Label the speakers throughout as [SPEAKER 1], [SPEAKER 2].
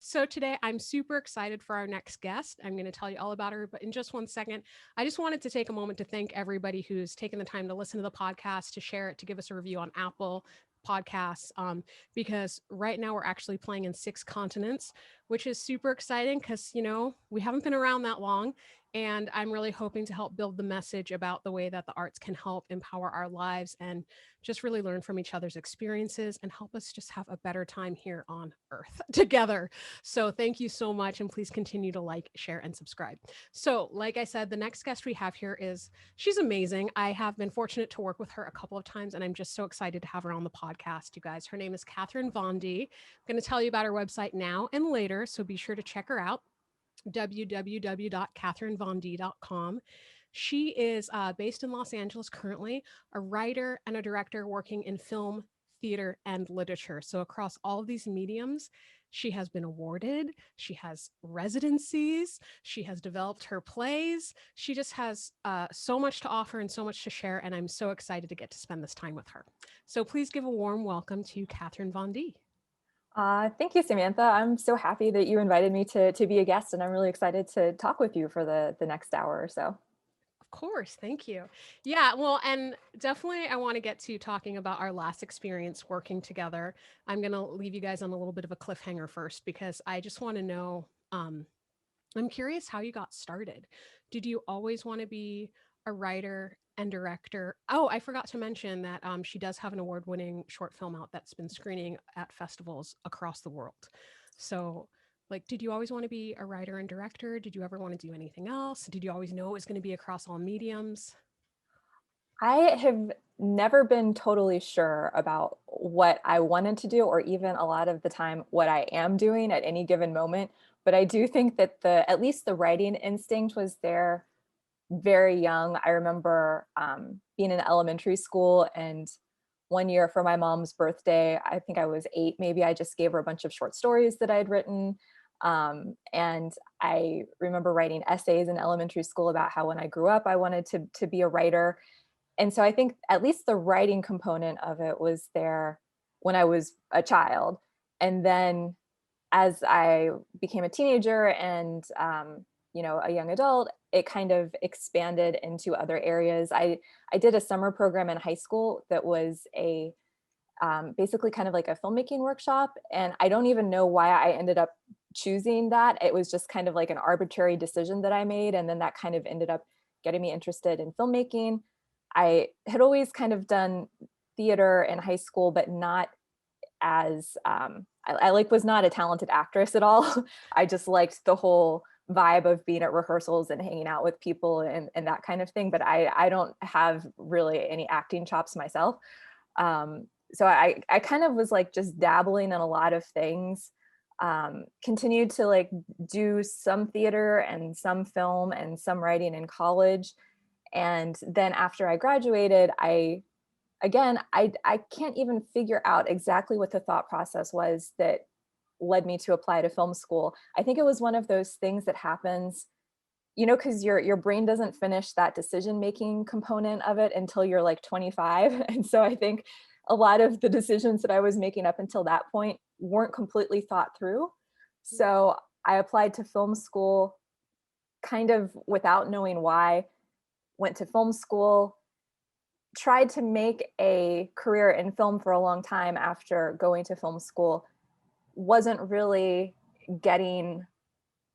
[SPEAKER 1] So today I'm super excited for our next guest. I'm going to tell you all about her, but in just one second, I just wanted to take a moment to thank everybody who's taken the time to listen to the podcast, to share it, to give us a review on Apple Podcasts, because right now we're actually playing in 6 continents, which is super exciting because, we haven't been around that long. And I'm really hoping to help build the message about the way that the arts can help empower our lives and just really learn from each other's experiences and help us just have a better time here on Earth together. So thank you so much. And please continue to like, share, and subscribe. So, like I said, the next guest we have here she's amazing. I have been fortunate to work with her a couple of times, and I'm just so excited to have her on the podcast, you guys. Her name is Katherine Vondy. I'm going to tell you about her website now and later, so be sure to check her out, www.katherinevondy.com. She is based in Los Angeles currently, a writer and a director working in film, theater, and literature. So, across all of these mediums, she has been awarded, she has residencies, she has developed her plays. She just has so much to offer and so much to share. And I'm so excited to get to spend this time with her. So, please give a warm welcome to Katherine Vondy.
[SPEAKER 2] Thank you, Samantha. I'm so happy that you invited me to be a guest, and I'm really excited to talk with you for the next hour or so.
[SPEAKER 1] Of course, thank you. Yeah, well, and definitely I want to get to talking about our last experience working together. I'm going to leave you guys on a little bit of a cliffhanger first because I just want to know I'm curious how you got started. Did you always want to be a writer and director? Oh, I forgot to mention that she does have an award-winning short film out that's been screening at festivals across the world. So, like, did you always want to be a writer and director? Did you ever want to do anything else? Did you always know it was going to be across all mediums?
[SPEAKER 2] I have never been totally sure about what I wanted to do, or even a lot of the time what I am doing at any given moment. But I do think that at least the writing instinct was there very young. I remember being in elementary school, and one year for my mom's birthday, I think I was 8, maybe, I just gave her a bunch of short stories that I'd written. And I remember writing essays in elementary school about how when I grew up, I wanted to be a writer. And so I think at least the writing component of it was there when I was a child. And then as I became a teenager and a young adult, it kind of expanded into other areas. I did a summer program in high school that was a basically kind of like a filmmaking workshop, and I don't even know why I ended up choosing that. It was just kind of like an arbitrary decision that I made, and then that kind of ended up getting me interested in filmmaking. I had always kind of done theater in high school, but not as I like was not a talented actress at all. I just liked the whole vibe of being at rehearsals and hanging out with people and that kind of thing. But I don't have really any acting chops myself. So I kind of was like just dabbling in a lot of things. Continued to like do some theater and some film and some writing in college. And then after I graduated, I can't even figure out exactly what the thought process was that led me to apply to film school. I think it was one of those things that happens, because your brain doesn't finish that decision making component of it until you're like 25. And so I think a lot of the decisions that I was making up until that point weren't completely thought through. So I applied to film school kind of without knowing why, went to film school, tried to make a career in film for a long time after going to film school, wasn't really getting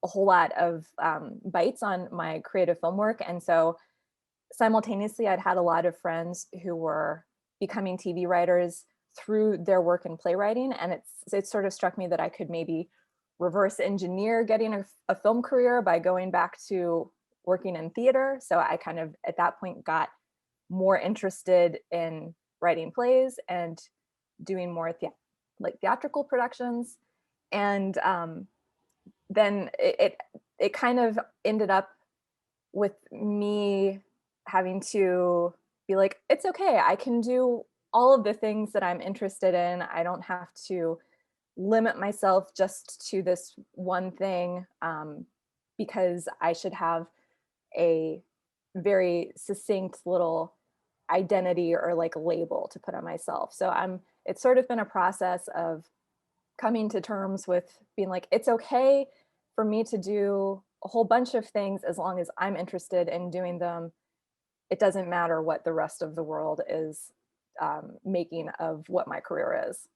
[SPEAKER 2] a whole lot of bites on my creative film work. And so simultaneously, I'd had a lot of friends who were becoming TV writers through their work in playwriting. And it sort of struck me that I could maybe reverse engineer getting a film career by going back to working in theater. So I kind of, at that point, got more interested in writing plays and doing more like theatrical productions. And then it kind of ended up with me having to be like, it's okay, I can do all of the things that I'm interested in. I don't have to limit myself just to this one thing, because I should have a very succinct little identity or like label to put on myself. So it's sort of been a process of coming to terms with being like, it's okay for me to do a whole bunch of things as long as I'm interested in doing them. It doesn't matter what the rest of the world is making of what my career is.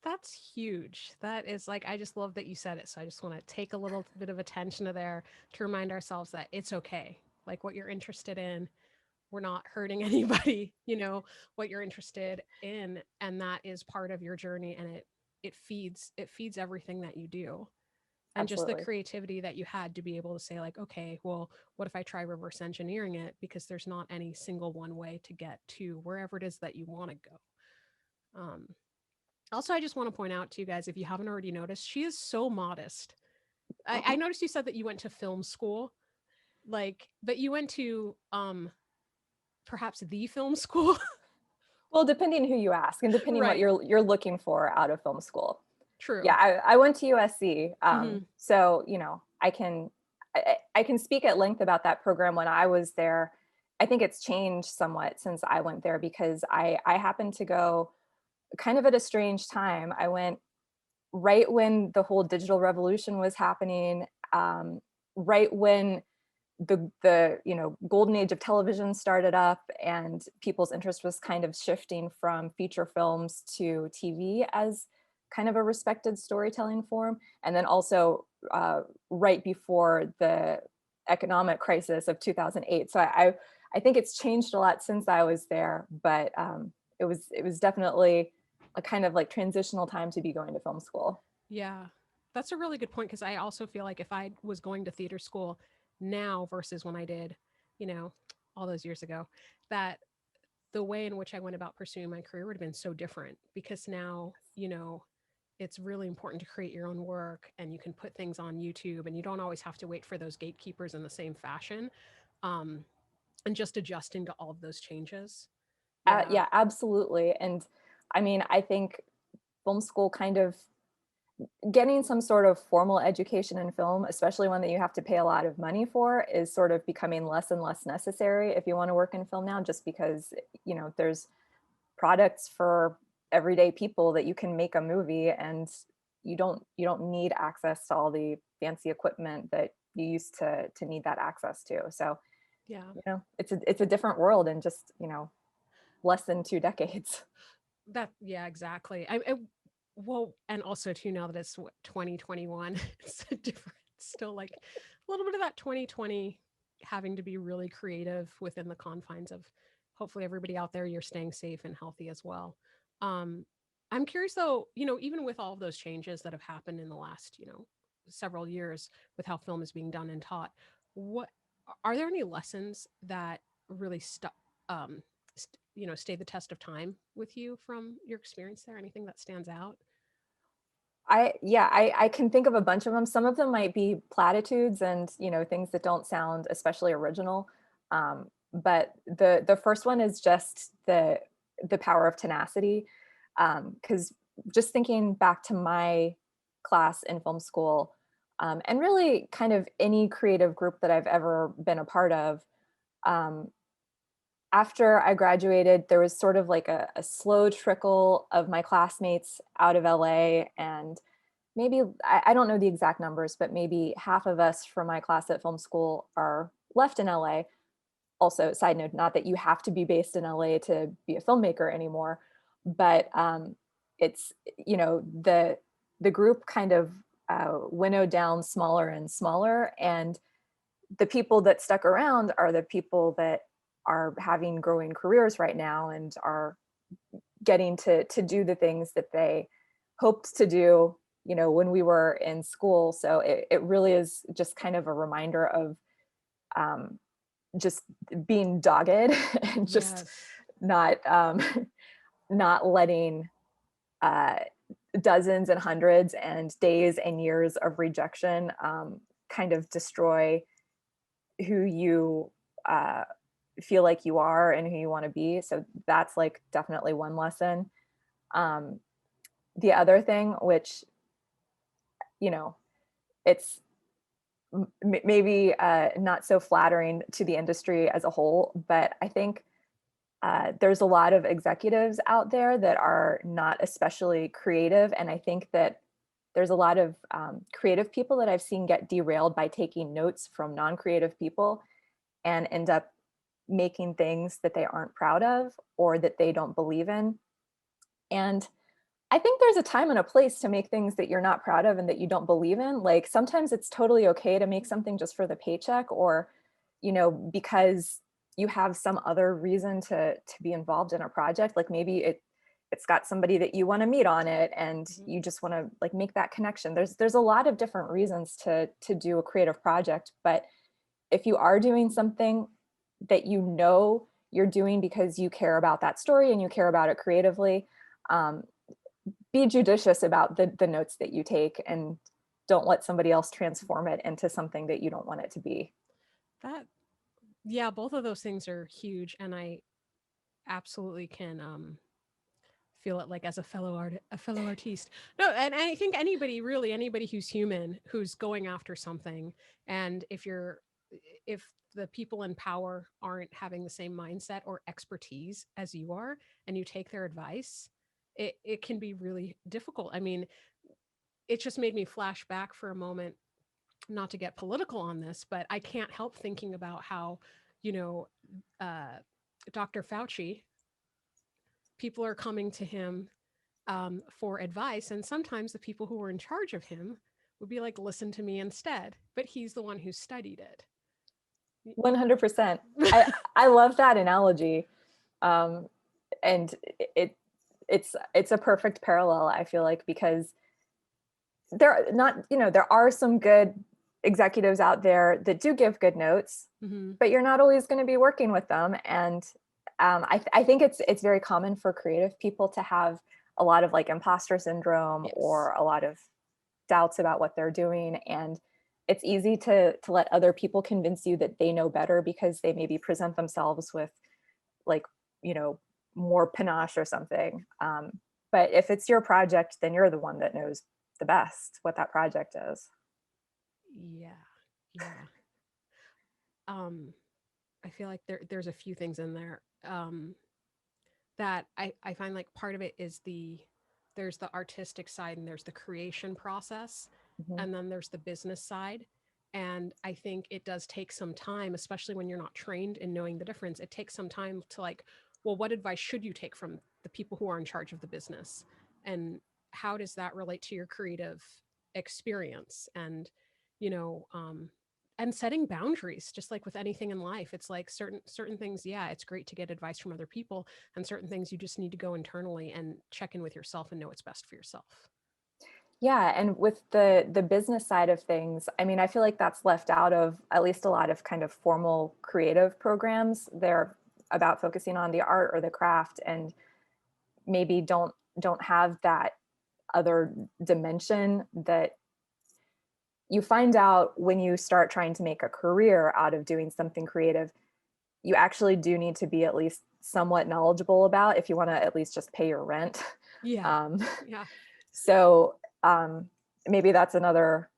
[SPEAKER 1] That's huge. That is like, I just love that you said it. So I just want to take a little bit of attention to there to remind ourselves that it's okay. Like what you're interested in, we're not hurting anybody, what you're interested in. And that is part of your journey. And it feeds everything that you do. And just the
[SPEAKER 2] Absolutely.
[SPEAKER 1] creativity that you had to be able to say like, okay, well, what if I try reverse engineering it? Because there's not any single one way to get to wherever it is that you want to go. Also, I just want to point out to you guys, if you haven't already noticed, she is so modest. I noticed you said that you went to film school, like, but you went to perhaps the film school.
[SPEAKER 2] Well, depending who you ask and depending what
[SPEAKER 1] Right.
[SPEAKER 2] you're looking for out of film school. Yeah,
[SPEAKER 1] True.
[SPEAKER 2] I went to USC.
[SPEAKER 1] Hmm.
[SPEAKER 2] So, I can speak at length about that program when I was there. I think it's changed somewhat since I went there because I happened to go kind of at a strange time. I went right when the whole digital revolution was happening, right when the golden age of television started up and people's interest was kind of shifting from feature films to TV as kind of a respected storytelling form, and then also right before the economic crisis of 2008. So I think it's changed a lot since I was there, but it was definitely a kind of like transitional time to be going to film school.
[SPEAKER 1] Yeah. That's a really good point because I also feel like if I was going to theater school now versus when I did, you know, all those years ago, that the way in which I went about pursuing my career would have been so different because now, it's really important to create your own work and you can put things on YouTube and you don't always have to wait for those gatekeepers in the same fashion. Um, and just adjusting to all of those changes. Yeah.
[SPEAKER 2] Yeah, absolutely. And I mean, I think film school kind of getting some sort of formal education in film, especially one that you have to pay a lot of money for, is sort of becoming less and less necessary if you want to work in film now, just because, there's products for everyday people that you can make a movie, and you don't need access to all the fancy equipment that you used to need that access to. So,
[SPEAKER 1] Yeah.
[SPEAKER 2] it's a different world in just, less than 2 decades.
[SPEAKER 1] Yeah, exactly. Well, and also too, now that it's what, 2021, it's a different, still like a little bit of that 2020 having to be really creative within the confines of hopefully everybody out there, you're staying safe and healthy as well. Um, I'm curious though, even with all of those changes that have happened in the last, several years with how film is being done and taught, what are there any lessons that really stuck? Um, stay the test of time with you from your experience there? Anything that stands out?
[SPEAKER 2] I can think of a bunch of them. Some of them might be platitudes and, things that don't sound especially original. But the first one is just the power of tenacity. Because just thinking back to my class in film school, and really kind of any creative group that I've ever been a part of, um, after I graduated, there was sort of like a slow trickle of my classmates out of LA, and maybe I don't know the exact numbers, but maybe half of us from my class at film school are left in LA. Also, side note, not that you have to be based in LA to be a filmmaker anymore, but it's the group kind of winnowed down smaller and smaller, and the people that stuck around are the people that are having growing careers right now and are getting to do the things that they hoped to do, when we were in school. So it really is just kind of a reminder of um, just being dogged and just
[SPEAKER 1] Yes.
[SPEAKER 2] not not letting uh, dozens and hundreds and days and years of rejection kind of destroy who you uh, feel like you are and who you want to be. So that's like definitely one lesson. Um, the other thing, which, you know, it's maybe not so flattering to the industry as a whole, but I think there's a lot of executives out there that are not especially creative. And I think that there's a lot of creative people that I've seen get derailed by taking notes from non-creative people and end up making things that they aren't proud of or that they don't believe in. And I think there's a time and a place to make things that you're not proud of and that you don't believe in. Like sometimes it's totally okay to make something just for the paycheck or, because you have some other reason to be involved in a project. Like maybe it's got somebody that you want to meet on it and you just want to like make that connection. There's a lot of different reasons to do a creative project, but if you are doing something that you're doing because you care about that story and you care about it creatively, be judicious about the notes that you take and don't let somebody else transform it into something that you don't want it to be.
[SPEAKER 1] Yeah, both of those things are huge. And I absolutely can feel it like as a fellow artiste. No, and I think anybody who's human, who's going after something, and if the people in power aren't having the same mindset or expertise as you are, and you take their advice, it can be really difficult. I mean, it just made me flash back for a moment, not to get political on this, but I can't help thinking about how, you know, uh, Dr. Fauci, people are coming to him for advice. And sometimes the people who were in charge of him would be like, listen to me instead. But he's the one who studied it.
[SPEAKER 2] 100%. I love that analogy. And it's a perfect parallel, I feel like, because there are some good executives out there that do give good notes, but you're not always going to be working with them. And I think it's very common for creative people to have a lot of like imposter syndrome or a lot of doubts about what they're doing. And it's easy to let other people convince you that they know better because they maybe present themselves with like, more panache or something. But if it's your project, then you're the one that knows the best what that project is.
[SPEAKER 1] Yeah. I feel like there's a few things in there that I find like part of it is there's the artistic side and there's the creation process, and then there's the business side. And I think it does take some time, especially when you're not trained in knowing the difference. It takes some time to like, well, what advice should you take from the people who are in charge of the business? And how does that relate to your creative experience? And, you know, and setting boundaries, just like with anything in life. It's like certain things, yeah, it's great to get advice from other people, and certain things you just need to go internally and check in with yourself and know what's best for yourself.
[SPEAKER 2] Yeah, and with the business side of things, I mean, I feel like that's left out of at least a lot of kind of formal creative programs. They're about focusing on the art or the craft and maybe don't have that other dimension that you find out when you start trying to make a career out of doing something creative. You actually do need to be at least somewhat knowledgeable about if you want to at least just pay your rent.
[SPEAKER 1] Yeah.
[SPEAKER 2] So maybe that's another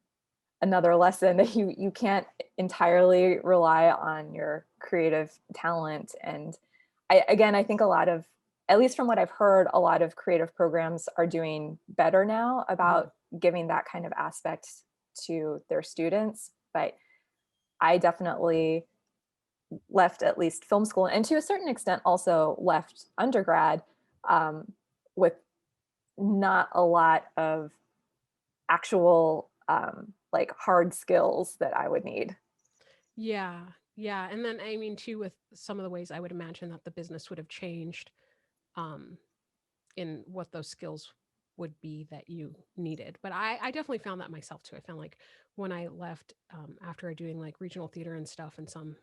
[SPEAKER 2] lesson, that you can't entirely rely on your creative talent. And I think a lot of, at least from what I've heard, a lot of creative programs are doing better now about giving that kind of aspect to their students. But I definitely left at least film school, and to a certain extent also left undergrad with not a lot of actual like hard skills that I would need.
[SPEAKER 1] Yeah. And then I mean too, with some of the ways I would imagine that the business would have changed um in what those skills would be that you needed. But I definitely found that myself too. I found like when I left after doing like regional theater and stuff and some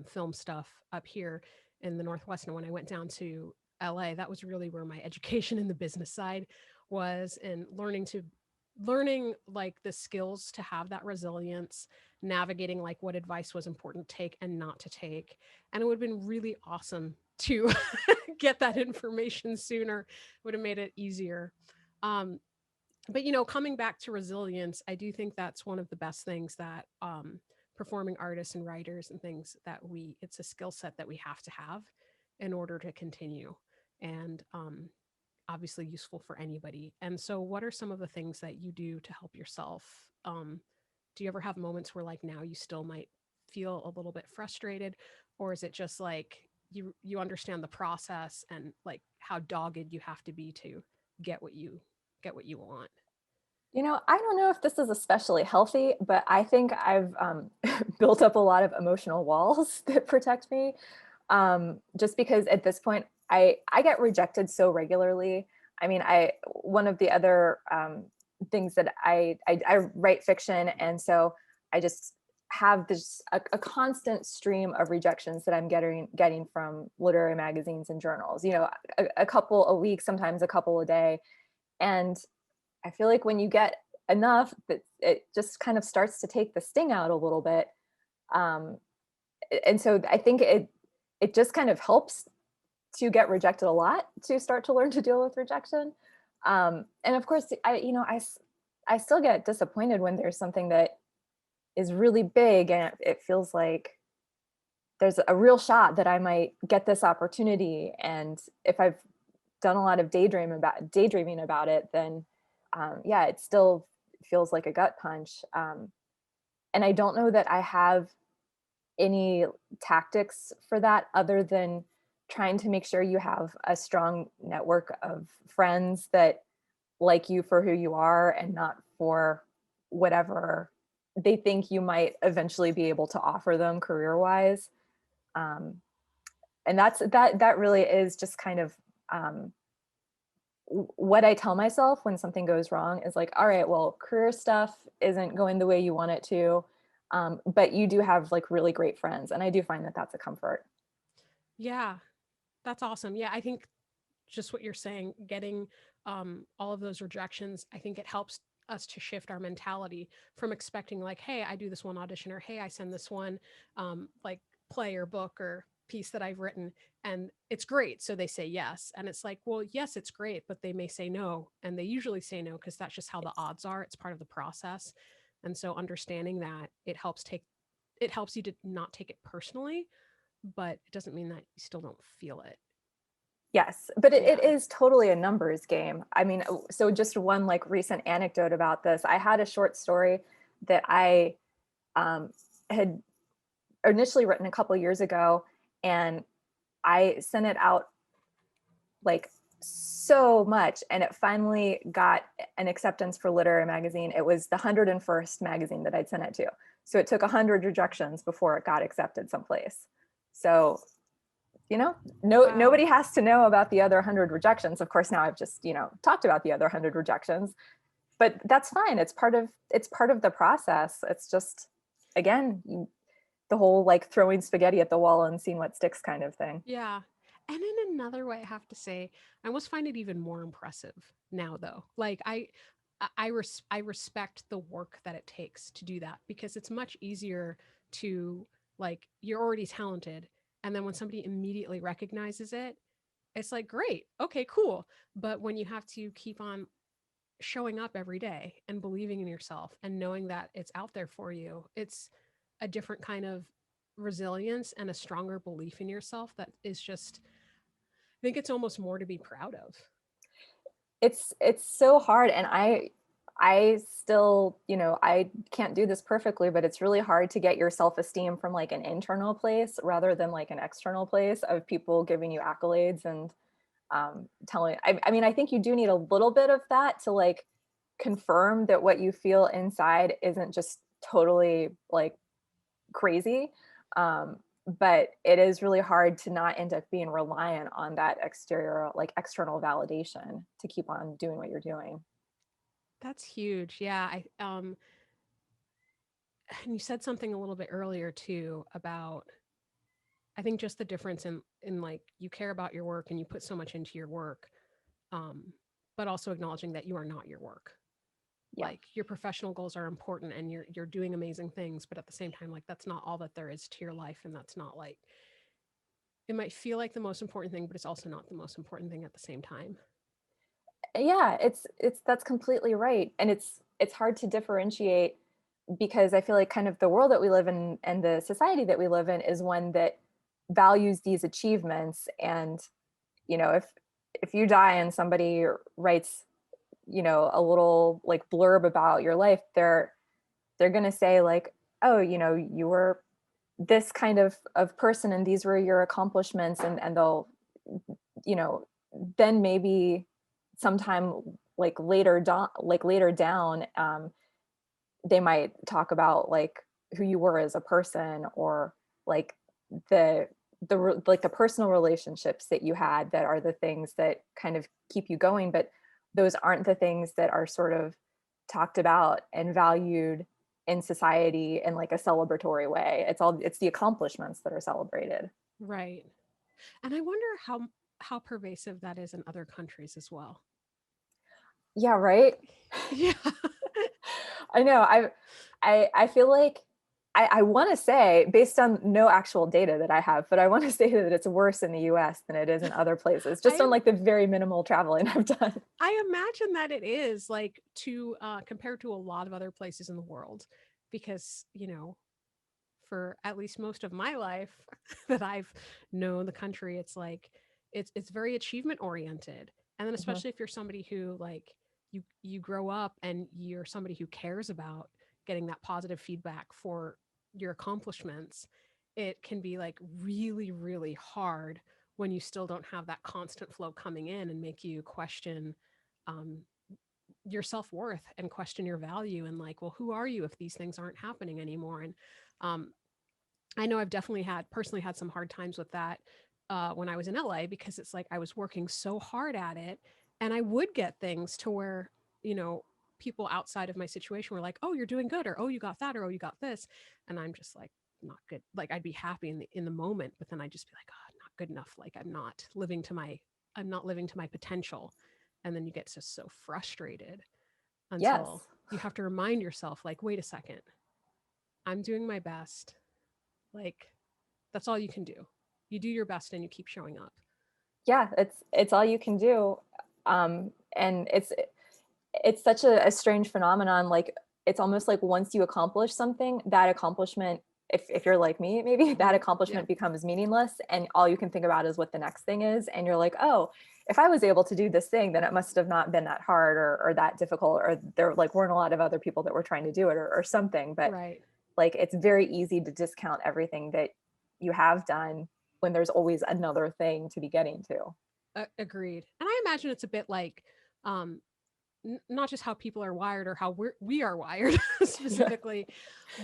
[SPEAKER 1] film stuff up here in the Northwest, and when I went down to LA, that was really where my education in the business side was, and learning like the skills to have that resilience, navigating like what advice was important to take and not to take. And it would have been really awesome to get that information sooner. Would have made it easier. But coming back to resilience, I do think that's one of the best things that performing artists and writers and things that it's a skill set that we have to have. in order to continue, and obviously useful for anybody. And so, what are some of the things that you do to help yourself? Do you ever have moments where, like, now you still might feel a little bit frustrated, or is it just like you understand the process and like how dogged you have to be to get what you want?
[SPEAKER 2] I don't know if this is especially healthy, but I think I've built up a lot of emotional walls that protect me. Just because at this point, I get rejected so regularly. I mean, one of the other things that I write fiction, and so I just have this a constant stream of rejections that I'm getting from literary magazines and journals. A couple a week, sometimes a couple a day, and I feel like when you get enough, that it just kind of starts to take the sting out a little bit. Um, and so I think it just kind of helps to get rejected a lot to start to learn to deal with rejection. And of course, I still get disappointed when there's something that is really big and it feels like there's a real shot that I might get this opportunity. And if I've done a lot of daydreaming about it, then yeah, it still feels like a gut punch. And I don't know that I have any tactics for that other than trying to make sure you have a strong network of friends that like you for who you are and not for whatever they think you might eventually be able to offer them career-wise. And that really is just kind of what I tell myself when something goes wrong is like, all right, well, career stuff isn't going the way you want it to, but you do have like really great friends, and I do find that that's a comfort.
[SPEAKER 1] Yeah, that's awesome. Yeah, I think just what you're saying, getting all of those rejections, I think it helps us to shift our mentality from expecting like, hey, I do this one audition, or hey, I send this one like play or book or piece that I've written and it's great. So they say yes. And it's like, well, yes, it's great, but they may say no. And they usually say no because that's just how the odds are. It's part of the process. And so understanding that it helps you to not take it personally, but it doesn't mean that you still don't feel it.
[SPEAKER 2] Yes, but it
[SPEAKER 1] Yeah.
[SPEAKER 2] is totally a numbers game. I mean, so just one like recent anecdote about this. I had a short story that I had initially written a couple years ago, and I sent it out like so much, and it finally got an acceptance for Literary Magazine. It was the 101st magazine that I'd sent it to. So it took 100 rejections before it got accepted someplace. So
[SPEAKER 1] Wow.
[SPEAKER 2] nobody has to know about the other 100 rejections. Of course, now I've just talked about the other 100 rejections, but that's fine. It's part of the process. It's just, again, the whole like throwing spaghetti at the wall and seeing what sticks kind of thing.
[SPEAKER 1] Yeah. And in another way, I have to say, I almost find it even more impressive now, though. Like I respect the work that it takes to do that because it's much easier to like you're already talented, and then when somebody immediately recognizes it, it's like great, okay, cool. But when you have to keep on showing up every day and believing in yourself and knowing that it's out there for you, it's a different kind of resilience and a stronger belief in yourself that is just, I think it's almost more to be proud of.
[SPEAKER 2] It's so hard, and I still, I can't do this perfectly, but it's really hard to get your self-esteem from like an internal place rather than like an external place of people giving you accolades and telling. I mean, I think you do need a little bit of that to like confirm that what you feel inside isn't just totally like crazy. But it is really hard to not end up being reliant on that exterior, like external validation to keep on doing what you're doing.
[SPEAKER 1] That's huge. Yeah. And you said something a little bit earlier too about, I think just the difference in like you care about your work and you put so much into your work, um, but also acknowledging that you are not your work.
[SPEAKER 2] Yeah.
[SPEAKER 1] Like your professional goals are important and you're doing amazing things, but at the same time, like that's not all that there is to your life, and that's not like, it might feel like the most important thing, but it's also not the most important thing at the same time.
[SPEAKER 2] Yeah, it's that's completely right. And it's hard to differentiate because I feel like kind of the world that we live in and the society that we live in is one that values these achievements. And, you know, if you die and somebody writes, you know, a little like blurb about your life, they're going to say like, oh, you know, you were this kind of person and these were your accomplishments, and they'll, you know, then maybe sometime like later down, they might talk about like who you were as a person, or like the like the personal relationships that you had that are the things that kind of keep you going. But those aren't the things that are sort of talked about and valued in society in like a celebratory way. It's the accomplishments that are celebrated.
[SPEAKER 1] Right. And I wonder how pervasive that is in other countries as well.
[SPEAKER 2] Yeah, right.
[SPEAKER 1] Yeah.
[SPEAKER 2] I know. I feel like I want to say, based on no actual data that I have, but I want to say that it's worse in the US than it is in other places, just on like the very minimal traveling I've done.
[SPEAKER 1] I imagine that it is like to compared to a lot of other places in the world, because, you know, for at least most of my life that I've known the country, it's like it's very achievement oriented. And then
[SPEAKER 2] Mhm.
[SPEAKER 1] especially if you're somebody who like you grow up and you're somebody who cares about getting that positive feedback for your accomplishments, it can be like really, really hard when you still don't have that constant flow coming in and make you question um, your self-worth and question your value, and like, well, who are you if these things aren't happening anymore? And um, I know I've definitely personally had some hard times with that when I was in LA, because it's like I was working so hard at it, and I would get things to where, you know, people outside of my situation were like, "Oh, you're doing good," or "Oh, you got that," or "Oh, you got this," and I'm just like, not good. Like I'd be happy in the moment, but then I'd just be like, "Oh, not good enough. Like I'm not living to my potential," and then you get just so frustrated until
[SPEAKER 2] Yes.
[SPEAKER 1] you have to remind yourself, like, "Wait a second, I'm doing my best." Like, that's all you can do. You do your best and you keep showing up.
[SPEAKER 2] Yeah, it's all you can do. And it's such a strange phenomenon. Like, it's almost like once you accomplish something, that accomplishment, if you're like me, maybe that
[SPEAKER 1] Mhm. Yeah.
[SPEAKER 2] accomplishment becomes meaningless, and all you can think about is what the next thing is. And you're like, oh, if I was able to do this thing, then it must have not been that hard, or that difficult, or there like weren't a lot of other people that were trying to do it, or something. But
[SPEAKER 1] Right.
[SPEAKER 2] like, it's very easy to discount everything that you have done when there's always another thing to be getting to.
[SPEAKER 1] Agreed. And I imagine it's a bit like um not just how people are wired or how we are wired
[SPEAKER 2] Yeah.
[SPEAKER 1] specifically,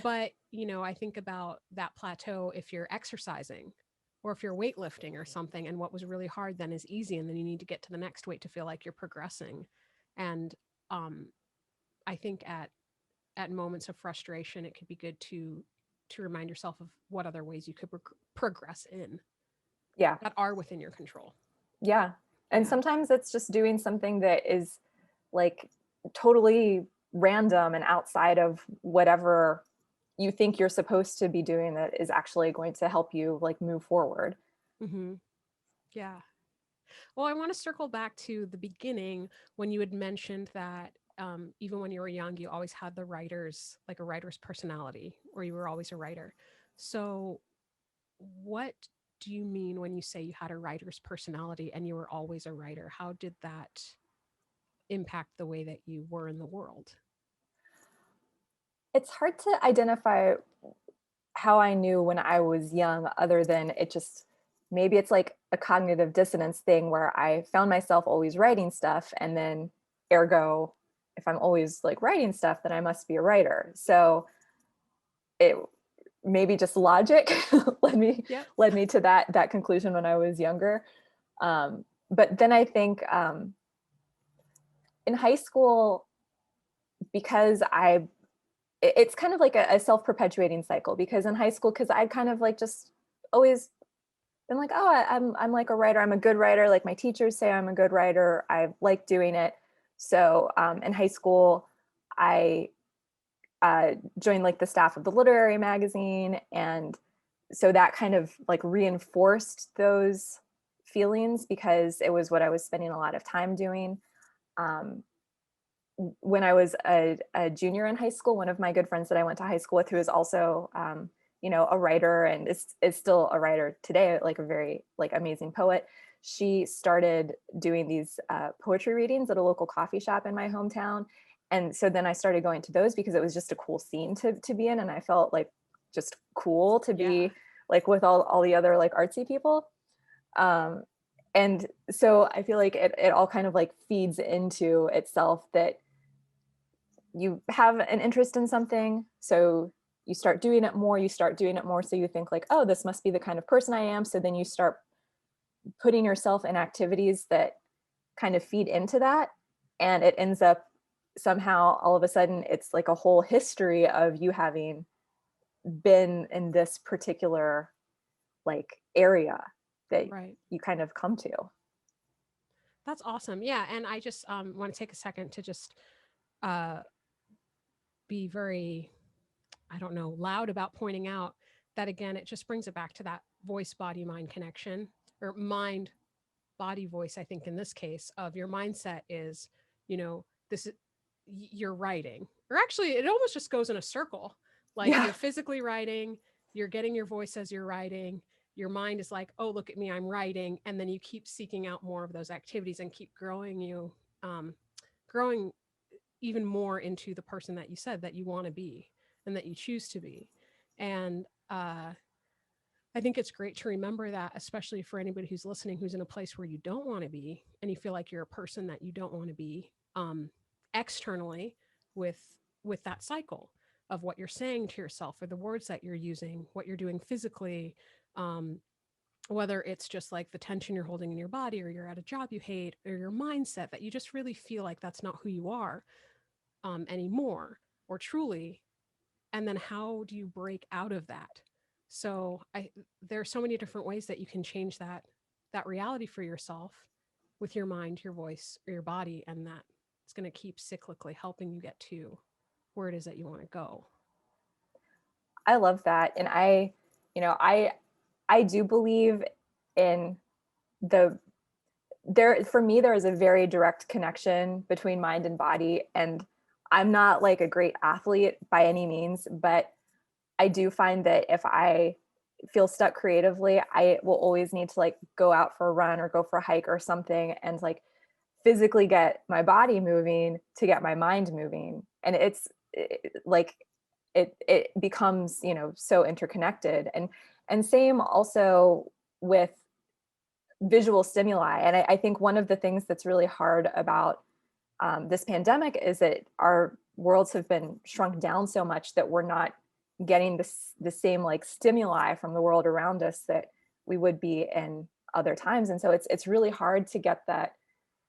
[SPEAKER 1] but you know, I think about that plateau if you're exercising or if you're weightlifting or something, and what was really hard then is easy, and then you need to get to the next weight to feel like you're progressing. And um I think at moments of frustration, it could be good to remind yourself of what other ways you could progress in
[SPEAKER 2] Yeah.
[SPEAKER 1] that are within your control.
[SPEAKER 2] Yeah. And
[SPEAKER 1] Yeah.
[SPEAKER 2] sometimes it's just doing something that is like totally random and outside of whatever you think you're supposed to be doing, that is actually going to help you like move forward.
[SPEAKER 1] Hmm. Yeah. Well, I want to circle back to the beginning when you had mentioned that even when you were young, you always had the writer's, like a writer's personality, or you were always a writer. So, what do you mean when you say you had a writer's personality and you were always a writer? How did that impact the way that you were in the world?
[SPEAKER 2] It's hard to identify how I knew when I was young, other than it just, maybe it's like a cognitive dissonance thing where I found myself always writing stuff, and then ergo, if I'm always like writing stuff, then I must be a writer. So it, maybe just logic led me
[SPEAKER 1] Yep.
[SPEAKER 2] to that conclusion when I was younger. But then I think in high school, because it's kind of like a self-perpetuating cycle, because in high school, because I'd kind of like just always been like, oh, I'm like a writer. I'm a good writer. Like my teachers say I'm a good writer. I like doing it. So in high school, I joined like the staff of the literary magazine, and so that kind of like reinforced those feelings because it was what I was spending a lot of time doing. Um, when I was a junior in high school, one of my good friends that I went to high school with, who is also a writer and is still a writer today, like a very like amazing poet. She started doing these poetry readings at a local coffee shop in my hometown. And so then I started going to those because it was just a cool scene to be in. And I felt like just cool to be like with all the other like artsy people. And so I feel like it all kind of like feeds into itself, that you have an interest in something, so you start doing it more, so you think like, oh, this must be the kind of person I am. So then you start putting yourself in activities that kind of feed into that, and it ends up somehow all of a sudden it's like a whole history of you having been in this particular like area that you kind of come to.
[SPEAKER 1] That's awesome. Yeah. And I just want to take a second to just be very, I don't know, loud about pointing out that, again, it just brings it back to that voice, body, mind connection, or mind, body, voice. I think in this case of your mindset is, this is, you're writing, or actually it almost just goes in a circle. Like you're physically writing, you're getting your voice as you're writing. Your mind is like, oh, look at me, I'm writing. And then you keep seeking out more of those activities and keep growing even more into the person that you said that you want to be and that you choose to be. And I think it's great to remember that, especially for anybody who's listening, who's in a place where you don't want to be, and you feel like you're a person that you don't want to be externally with that cycle of what you're saying to yourself, or the words that you're using, what you're doing physically, whether it's just like the tension you're holding in your body, or you're at a job you hate, or your mindset that you just really feel like that's not who you are anymore, or truly. And then how do you break out of that? So there are so many different ways that you can change that reality for yourself with your mind, your voice, or your body, and that it's going to keep cyclically helping you get to where it is that you want to go.
[SPEAKER 2] I love that. And I do believe in for me, there is a very direct connection between mind and body. And I'm not like a great athlete by any means, but I do find that if I feel stuck creatively, I will always need to like go out for a run or go for a hike or something, and like physically get my body moving to get my mind moving. And it's like it becomes, so interconnected. And same also with visual stimuli. And I think one of the things that's really hard about this pandemic is that our worlds have been shrunk down so much that we're not getting the same like stimuli from the world around us that we would be in other times. And so it's really hard to get that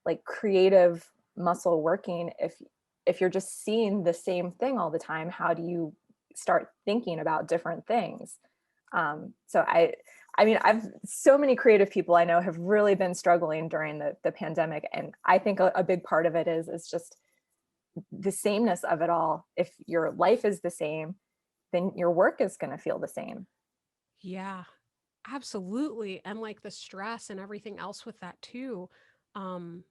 [SPEAKER 2] like creative muscle working if you're just seeing the same thing all the time. How do you start thinking about different things? So I mean, I've so many creative people I know have really been struggling during the pandemic. And I think a big part of it is just the sameness of it all. If your life is the same, then your work is going to feel the same.
[SPEAKER 1] Yeah, absolutely. And like the stress and everything else with that too. And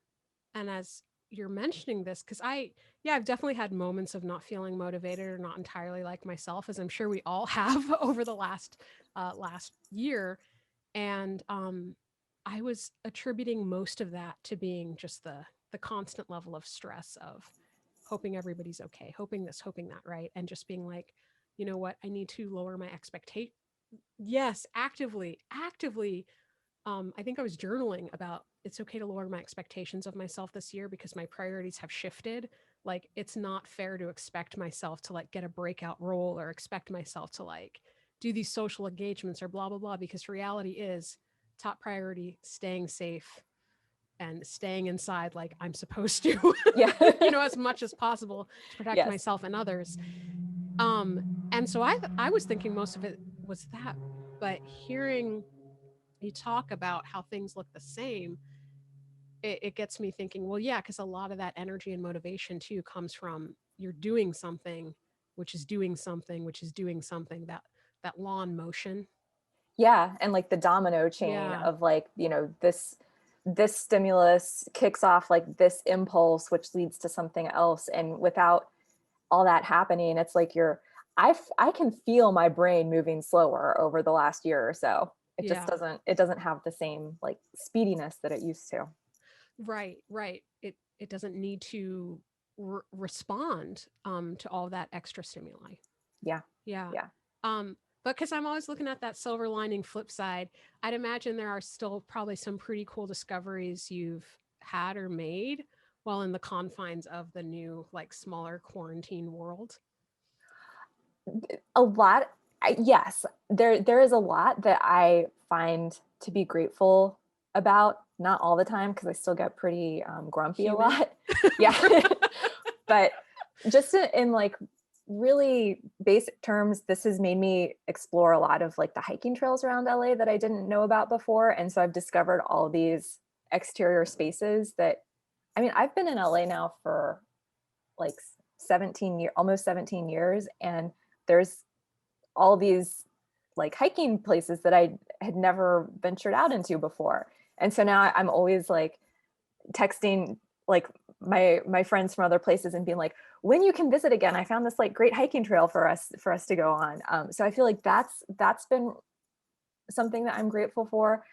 [SPEAKER 1] as you're mentioning this, because I've definitely had moments of not feeling motivated or not entirely like myself, as I'm sure we all have over the last year. And I was attributing most of that to being just the constant level of stress of hoping everybody's okay, hoping this, hoping that, right? And just being like, you know what, I need to lower my expectation. Yes, actively. I think I was journaling about it's okay to lower my expectations of myself this year because my priorities have shifted. Like, it's not fair to expect myself to like get a breakout role or expect myself to like do these social engagements or blah, blah, blah, because reality is top priority, staying safe and staying inside like I'm supposed to,
[SPEAKER 2] Yeah.
[SPEAKER 1] As much as possible to protect myself and others. And so I was thinking most of it was that, but hearing you talk about how things look the same, it gets me thinking, well, yeah, because a lot of that energy and motivation too comes from you're doing something, which is doing something, which is doing something, that law in motion.
[SPEAKER 2] Yeah. And like the domino chain of like, this stimulus kicks off like this impulse, which leads to something else. And without all that happening, it's like I can feel my brain moving slower over the last year or so. It just
[SPEAKER 1] Yeah.
[SPEAKER 2] doesn't have the same like speediness that it used to.
[SPEAKER 1] Right, right. It doesn't need to respond to all that extra stimuli.
[SPEAKER 2] Yeah.
[SPEAKER 1] Yeah.
[SPEAKER 2] Yeah.
[SPEAKER 1] Um, but because I'm always looking at that silver lining flip side, I'd imagine there are still probably some pretty cool discoveries you've had or made while in the confines of the new, like, smaller quarantine world.
[SPEAKER 2] A lot. Yes, there is a lot that I find to be grateful about. Not all the time, because I still get pretty grumpy a
[SPEAKER 1] Human.
[SPEAKER 2] lot. Yeah. But just in like really basic terms, this has made me explore a lot of like the hiking trails around LA that I didn't know about before. And so I've discovered all these exterior spaces that, I mean, I've been in LA now for like almost 17 years. And there's all these like hiking places that I had never ventured out into before. And so now I'm always like texting like my friends from other places and being like, when you can visit again, I found this like great hiking trail for us to go on. So I feel like that's been something that I'm grateful for.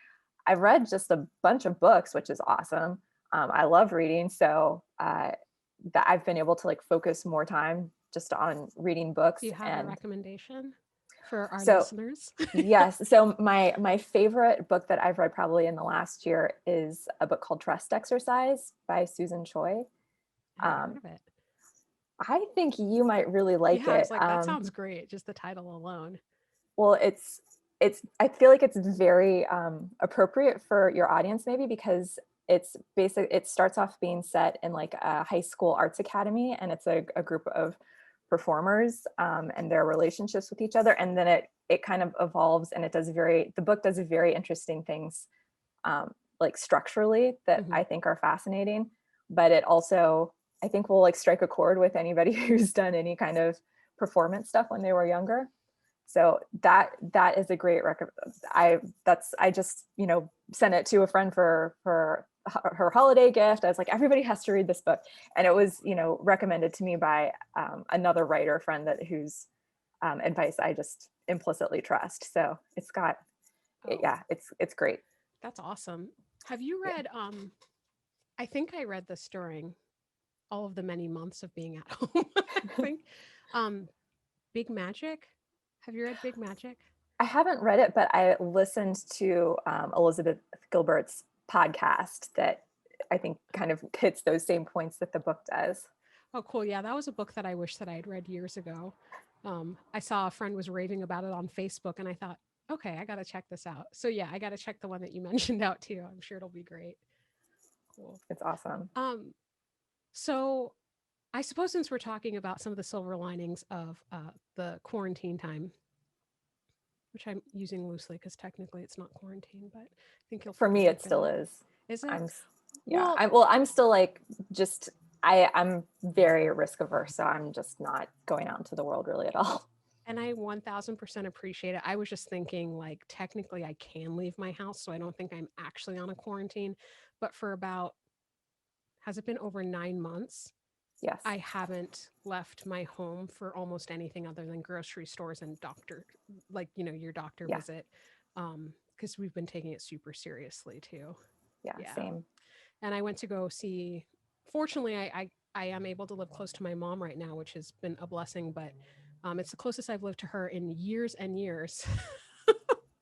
[SPEAKER 2] I've read just a bunch of books, which is awesome. I love reading, so that I've been able to like focus more time just on reading
[SPEAKER 1] Do
[SPEAKER 2] books.
[SPEAKER 1] you have a
[SPEAKER 2] And
[SPEAKER 1] recommendation for our
[SPEAKER 2] so
[SPEAKER 1] listeners?
[SPEAKER 2] yes, so my favorite book that I've read probably in the last year is a book called Trust Exercise by Susan Choi.
[SPEAKER 1] I haven't heard
[SPEAKER 2] Um,
[SPEAKER 1] of it.
[SPEAKER 2] I think you might really like
[SPEAKER 1] Yeah, I was
[SPEAKER 2] it.
[SPEAKER 1] like, that sounds great. Just the title alone.
[SPEAKER 2] Well, it's I feel like it's very appropriate for your audience, maybe because it starts off being set in like a high school arts academy, and it's a group of performers and their relationships with each other, and then it kind of evolves, and the book does very interesting things like structurally that
[SPEAKER 1] Hmm.
[SPEAKER 2] I think are fascinating, but it also I think will like strike a chord with anybody who's done any kind of performance stuff when they were younger. So that is a great record. I just sent it to a friend for her holiday gift. I was like, everybody has to read this book, and it was recommended to me by another writer friend whose advice I just implicitly trust. So
[SPEAKER 1] Oh,
[SPEAKER 2] yeah, it's great.
[SPEAKER 1] that's awesome. Have you
[SPEAKER 2] Yeah.
[SPEAKER 1] read I think I read this during all of the many months of being at home. I think um Big Magic. Have you read Big Magic?
[SPEAKER 2] I haven't read it, but I listened to Elizabeth Gilbert's podcast that I think kind of hits those same points that the book does.
[SPEAKER 1] Oh, cool. Yeah, that was a book that I wish that I had read years ago. I saw a friend was raving about it on Facebook, and I thought, okay, I got to check this out. So yeah, I got to check the one that you mentioned out too. I'm sure it'll be great. Cool.
[SPEAKER 2] It's awesome.
[SPEAKER 1] Um, so I suppose since we're talking about some of the silver linings of the quarantine time, which I'm using loosely because technically it's not quarantine, but I think you'll
[SPEAKER 2] For
[SPEAKER 1] probably
[SPEAKER 2] me,
[SPEAKER 1] pick
[SPEAKER 2] it
[SPEAKER 1] it
[SPEAKER 2] still
[SPEAKER 1] up.
[SPEAKER 2] is.
[SPEAKER 1] Is it?
[SPEAKER 2] I'm yeah.
[SPEAKER 1] Well,
[SPEAKER 2] I'm still like just I'm very risk averse, so I'm just not going out into the world really at all.
[SPEAKER 1] and I 1000% appreciate it. I was just thinking, like, technically I can leave my house, so I don't think I'm actually on a quarantine. But for about, has it been over 9 months?
[SPEAKER 2] Yes.
[SPEAKER 1] I haven't left my home for almost anything other than grocery stores and doctor, like, your doctor
[SPEAKER 2] Yeah.
[SPEAKER 1] visit. Because we've been taking it super seriously too.
[SPEAKER 2] Yeah.
[SPEAKER 1] Yeah.
[SPEAKER 2] Same.
[SPEAKER 1] And I went to go see, fortunately, I am able to live close to my mom right now, which has been a blessing, but it's the closest I've lived to her in years and years.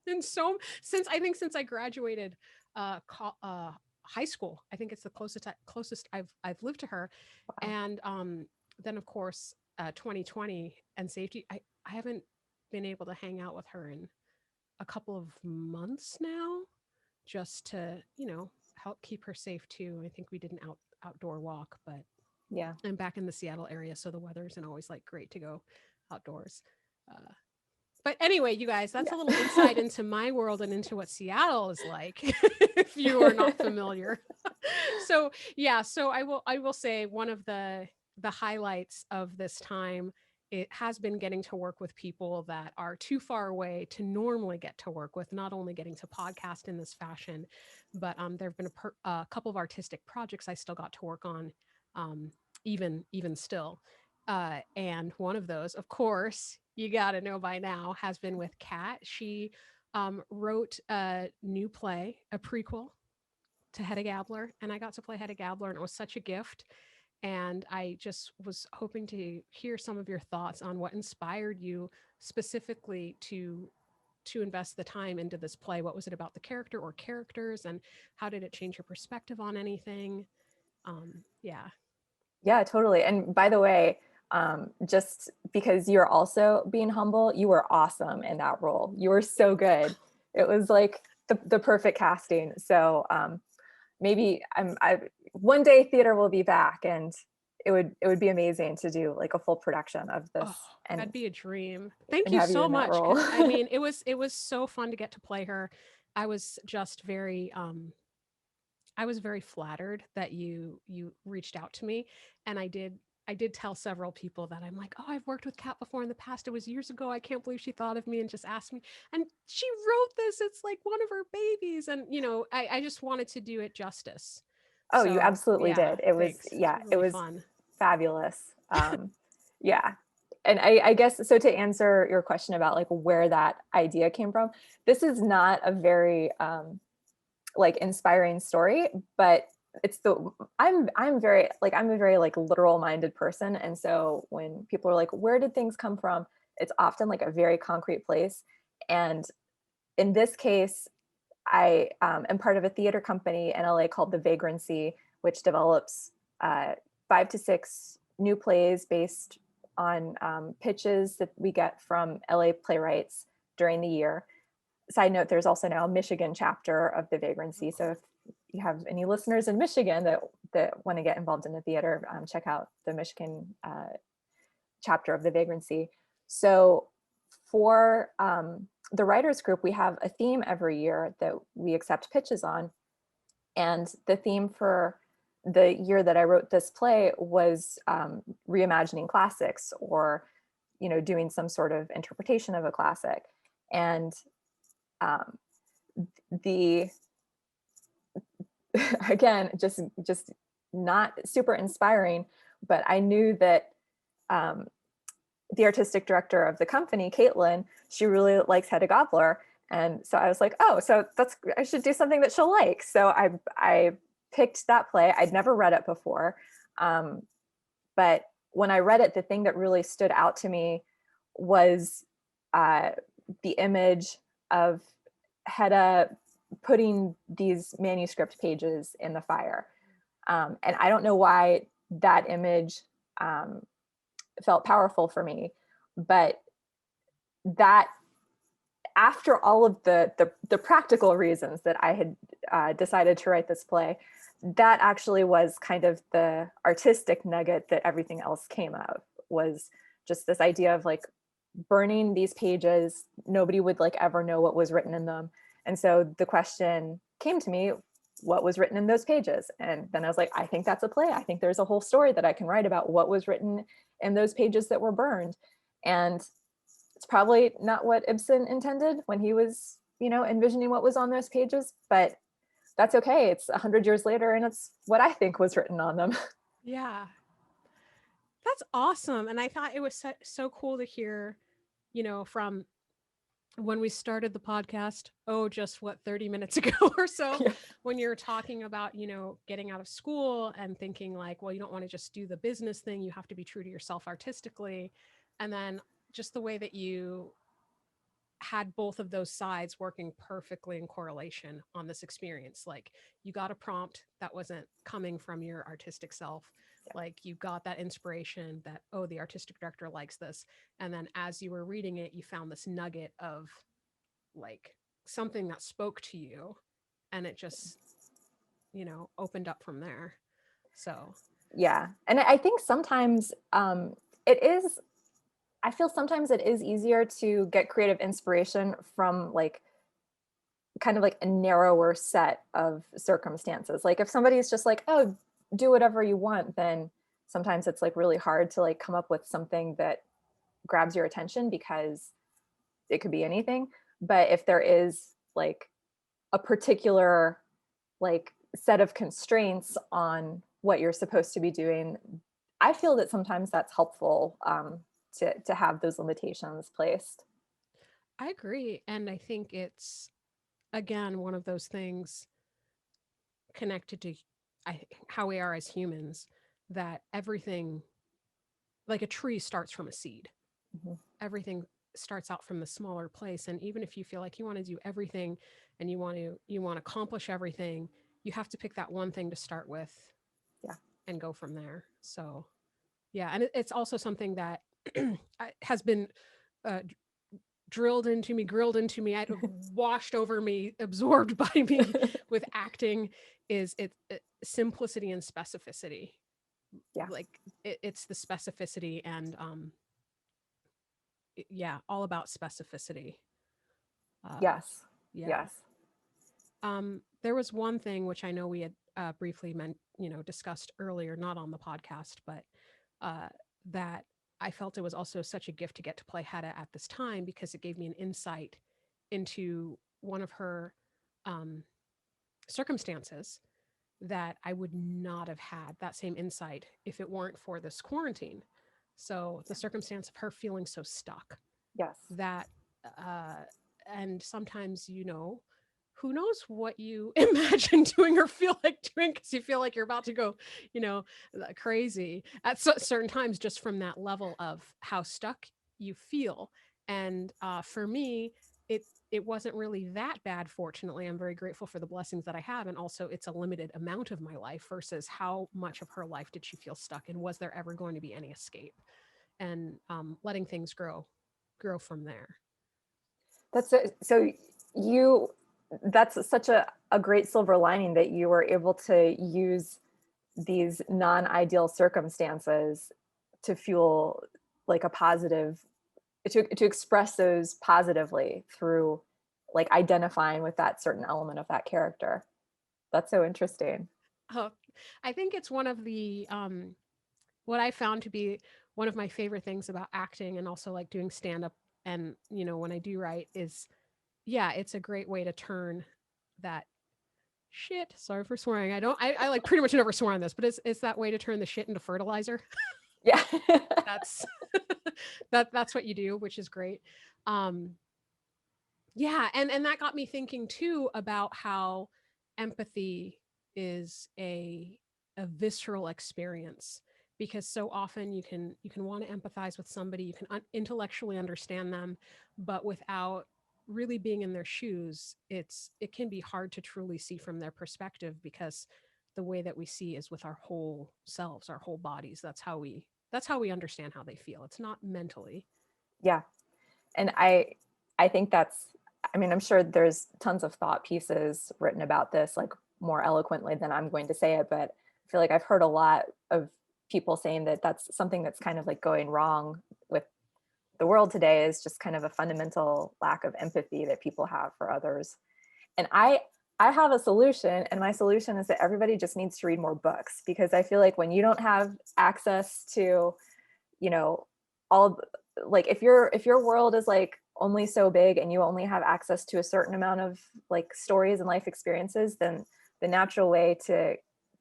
[SPEAKER 1] And so since I graduated high school, I think it's the closest I've lived to her.
[SPEAKER 2] Wow.
[SPEAKER 1] And then of course 2020 and safety, I haven't been able to hang out with her in a couple of months now, just to help keep her safe too. I think we did an outdoor walk, but
[SPEAKER 2] Yeah.
[SPEAKER 1] I'm back in the Seattle area, so the weather isn't always like great to go outdoors. uh, but anyway, you guys, that's a little
[SPEAKER 2] Yeah.
[SPEAKER 1] insight into my world and into what Seattle is like, if you are not familiar. So yeah, so I will say one of the highlights of this time, it has been getting to work with people that are too far away to normally get to work with, not only getting to podcast in this fashion, but there have been a couple of artistic projects I still got to work on, um, even still. And one of those, of course, you got to know by now, has been with Kat. She wrote a new play, a prequel to Hedda Gabler, and I got to play Hedda Gabler, and it was such a gift. And I just was hoping to hear some of your thoughts on what inspired you specifically to invest the time into this play. What was it about the character or characters, and how did it change your perspective on anything? Yeah.
[SPEAKER 2] Yeah, totally. And by the way, just because you're also being humble, you were awesome in that role. You were so good. It was like the perfect casting. So maybe one day theater will be back, and it would be amazing to do like a full production of this
[SPEAKER 1] Oh, that'd be a dream. Thank
[SPEAKER 2] and
[SPEAKER 1] you
[SPEAKER 2] have you
[SPEAKER 1] so
[SPEAKER 2] in that
[SPEAKER 1] much.
[SPEAKER 2] role.
[SPEAKER 1] Cause I mean, it was so fun to get to play her. I was just very I was very flattered that you reached out to me, and I did tell several people that I'm like, oh, I've worked with Kat before in the past. It was years ago. I can't believe she thought of me and just asked me. And she wrote this. It's like one of her babies. And I just wanted to do it justice.
[SPEAKER 2] Oh, you
[SPEAKER 1] So
[SPEAKER 2] absolutely
[SPEAKER 1] yeah,
[SPEAKER 2] did. It was,
[SPEAKER 1] thanks. It's
[SPEAKER 2] yeah, it
[SPEAKER 1] really
[SPEAKER 2] was
[SPEAKER 1] fun.
[SPEAKER 2] fabulous. Yeah. And I guess, so to answer your question about like where that idea came from, this is not a very like inspiring story, but I'm very like, I'm a very like literal minded person. And so when people are like, where did things come from? It's often like a very concrete place. And in this case, I am part of a theater company in LA called the Vagrancy, which develops 5 to 6 new plays based on pitches that we get from LA playwrights during the year. Side note, there's also now a Michigan chapter of the Vagrancy. So if you have any listeners in Michigan that want to get involved in the theater, check out the Michigan chapter of the Vagrancy. So for the writers group, we have a theme every year that we accept pitches on. And the theme for the year that I wrote this play was reimagining classics, or, doing some sort of interpretation of a classic. And the again, just not super inspiring, but I knew that the artistic director of the company, Caitlin, she really likes Hedda Gabler. And so I was like, oh, so I should do something that she'll like. So I picked that play. I'd never read it before. But when I read it, the thing that really stood out to me was the image of Hedda putting these manuscript pages in the fire. And I don't know why that image felt powerful for me, but that, after all of the practical reasons that I had decided to write this play, that actually was kind of the artistic nugget that everything else came of, was just this idea of like burning these pages. Nobody would like ever know what was written in them. And so the question came to me, what was written in those pages? And then I was like, I think that's a play. I think there's a whole story that I can write about what was written in those pages that were burned. And it's probably not what Ibsen intended when he was, envisioning what was on those pages, but that's okay. It's 100 years later, and it's what I think was written on them.
[SPEAKER 1] Yeah. That's awesome. And I thought it was so cool to hear, from when we started the podcast, just 30 minutes ago or so,
[SPEAKER 2] Yeah.
[SPEAKER 1] when you're talking about, getting out of school and thinking like, well, you don't want to just do the business thing. You have to be true to yourself artistically. And then just the way that you had both of those sides working perfectly in correlation on this experience. Like you got a prompt that wasn't coming from your artistic self. Like you got that inspiration that, the artistic director likes this. And then as you were reading it, you found this nugget of like something that spoke to you, and it just, opened up from there. So
[SPEAKER 2] Yeah. And I think sometimes it is, I feel sometimes it is easier to get creative inspiration from like kind of like a narrower set of circumstances. Like if somebody's just like, oh, do whatever you want, then sometimes it's like really hard to like come up with something that grabs your attention, because it could be anything. But if there is like a particular like set of constraints on what you're supposed to be doing, I feel that sometimes that's helpful to have those limitations placed.
[SPEAKER 1] I agree. And I think it's, again, one of those things connected to how we are as humans, that everything, like a tree starts from a seed.
[SPEAKER 2] Mm-hmm.
[SPEAKER 1] Everything starts out from the smaller place. And even if you feel like you want to do everything and you want to accomplish everything, you have to pick that one thing to start with,
[SPEAKER 2] Yeah.
[SPEAKER 1] and go from there. So yeah. And it's also something that has been uh, grilled into me, washed over me, absorbed by me with acting, is simplicity and specificity.
[SPEAKER 2] Yeah.
[SPEAKER 1] Like it's the specificity, and yeah, all about specificity.
[SPEAKER 2] Yes.
[SPEAKER 1] Yeah.
[SPEAKER 2] Yes.
[SPEAKER 1] There was one thing which I know we had briefly discussed earlier, not on the podcast, but that I felt it was also such a gift to get to play Hedda at this time, because it gave me an insight into one of her circumstances that I would not have had that same insight if it weren't for this quarantine. So the circumstance of her feeling so stuck,
[SPEAKER 2] Yes.
[SPEAKER 1] that, and sometimes, who knows what you imagine doing or feel like doing, because you feel like you're about to go, crazy at certain times, just from that level of how stuck you feel. And for me, it wasn't really that bad. Fortunately, I'm very grateful for the blessings that I have, and also it's a limited amount of my life versus how much of her life did she feel stuck, and was there ever going to be any escape, and letting things grow from there.
[SPEAKER 2] So you, that's such a great silver lining, that you were able to use these non-ideal circumstances to fuel like a positive, to express those positively through like identifying with that certain element of that character. That's so interesting.
[SPEAKER 1] Oh, I think it's one of the what I found to be one of my favorite things about acting, and also like doing stand up, and when I do write, is, yeah, it's a great way to turn that shit. Sorry for swearing. I like pretty much never swear on this, but it's that way to turn the shit into fertilizer.
[SPEAKER 2] Yeah.
[SPEAKER 1] That's that's what you do, which is great. Um, yeah, and that got me thinking too about how empathy is a visceral experience, because so often you can want to empathize with somebody, you can intellectually understand them, but without really being in their shoes, it can be hard to truly see from their perspective, because the way that we see is with our whole selves, our whole bodies. That's how we understand how they feel. It's not mentally.
[SPEAKER 2] Yeah. And I think that's, I mean, I'm sure there's tons of thought pieces written about this, like more eloquently than I'm going to say it, but I feel like I've heard a lot of people saying that that's something that's kind of like going wrong with the world today, is just kind of a fundamental lack of empathy that people have for others. And I have a solution, and my solution is that everybody just needs to read more books, because I feel like when you don't have access to, all, like if your world is like only so big and you only have access to a certain amount of like stories and life experiences, then the natural way to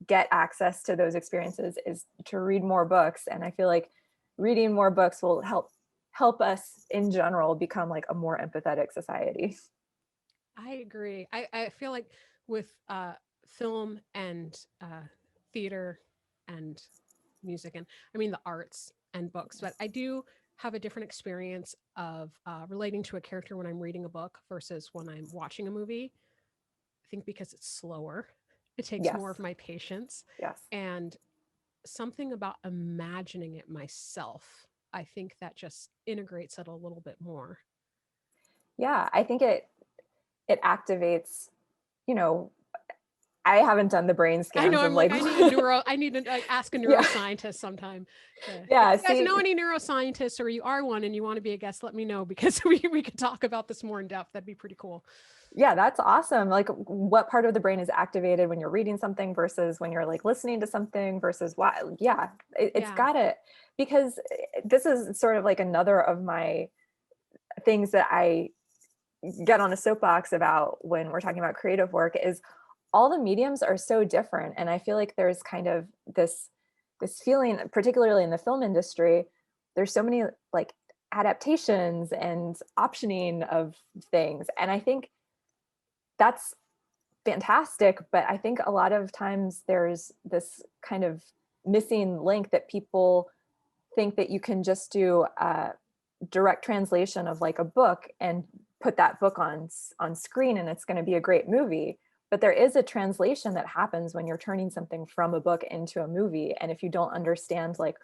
[SPEAKER 2] get access to those experiences is to read more books. And I feel like reading more books will help us in general become like a more empathetic society.
[SPEAKER 1] I agree. I feel like with film and theater and music, and I mean the arts and books, but I do have a different experience of relating to a character when I'm reading a book versus when I'm watching a movie. I think because it's slower, it takes
[SPEAKER 2] Yes.
[SPEAKER 1] more of my patience,
[SPEAKER 2] Yes.
[SPEAKER 1] and something about imagining it myself, I think that just integrates it a little bit more.
[SPEAKER 2] Yeah, I think it activates, you know, I haven't done the brain
[SPEAKER 1] I know.
[SPEAKER 2] scans of
[SPEAKER 1] I'm like,
[SPEAKER 2] like
[SPEAKER 1] I need to ask a
[SPEAKER 2] yeah.
[SPEAKER 1] neuroscientist sometime. If
[SPEAKER 2] Yeah,
[SPEAKER 1] you guys
[SPEAKER 2] see,
[SPEAKER 1] know any neuroscientists, or you are one and you want to be a guest, let me know, because we could talk about this more in depth. That'd be pretty cool.
[SPEAKER 2] yeah, that's awesome. Like what part of the brain is activated when you're reading something versus when you're like listening to something versus why? Yeah, it's
[SPEAKER 1] Yeah.
[SPEAKER 2] got it, because this is sort of like another of my things that I get on a soapbox about when we're talking about creative work, is all the mediums are so different. And I feel like there's kind of this feeling, particularly in the film industry, there's so many like adaptations and optioning of things. And I think that's fantastic, but I think a lot of times there's this kind of missing link that people think that you can just do a direct translation of like a book and put that book on screen and it's going to be a great movie. But there is a translation that happens when you're turning something from a book into a movie. And if you don't understand like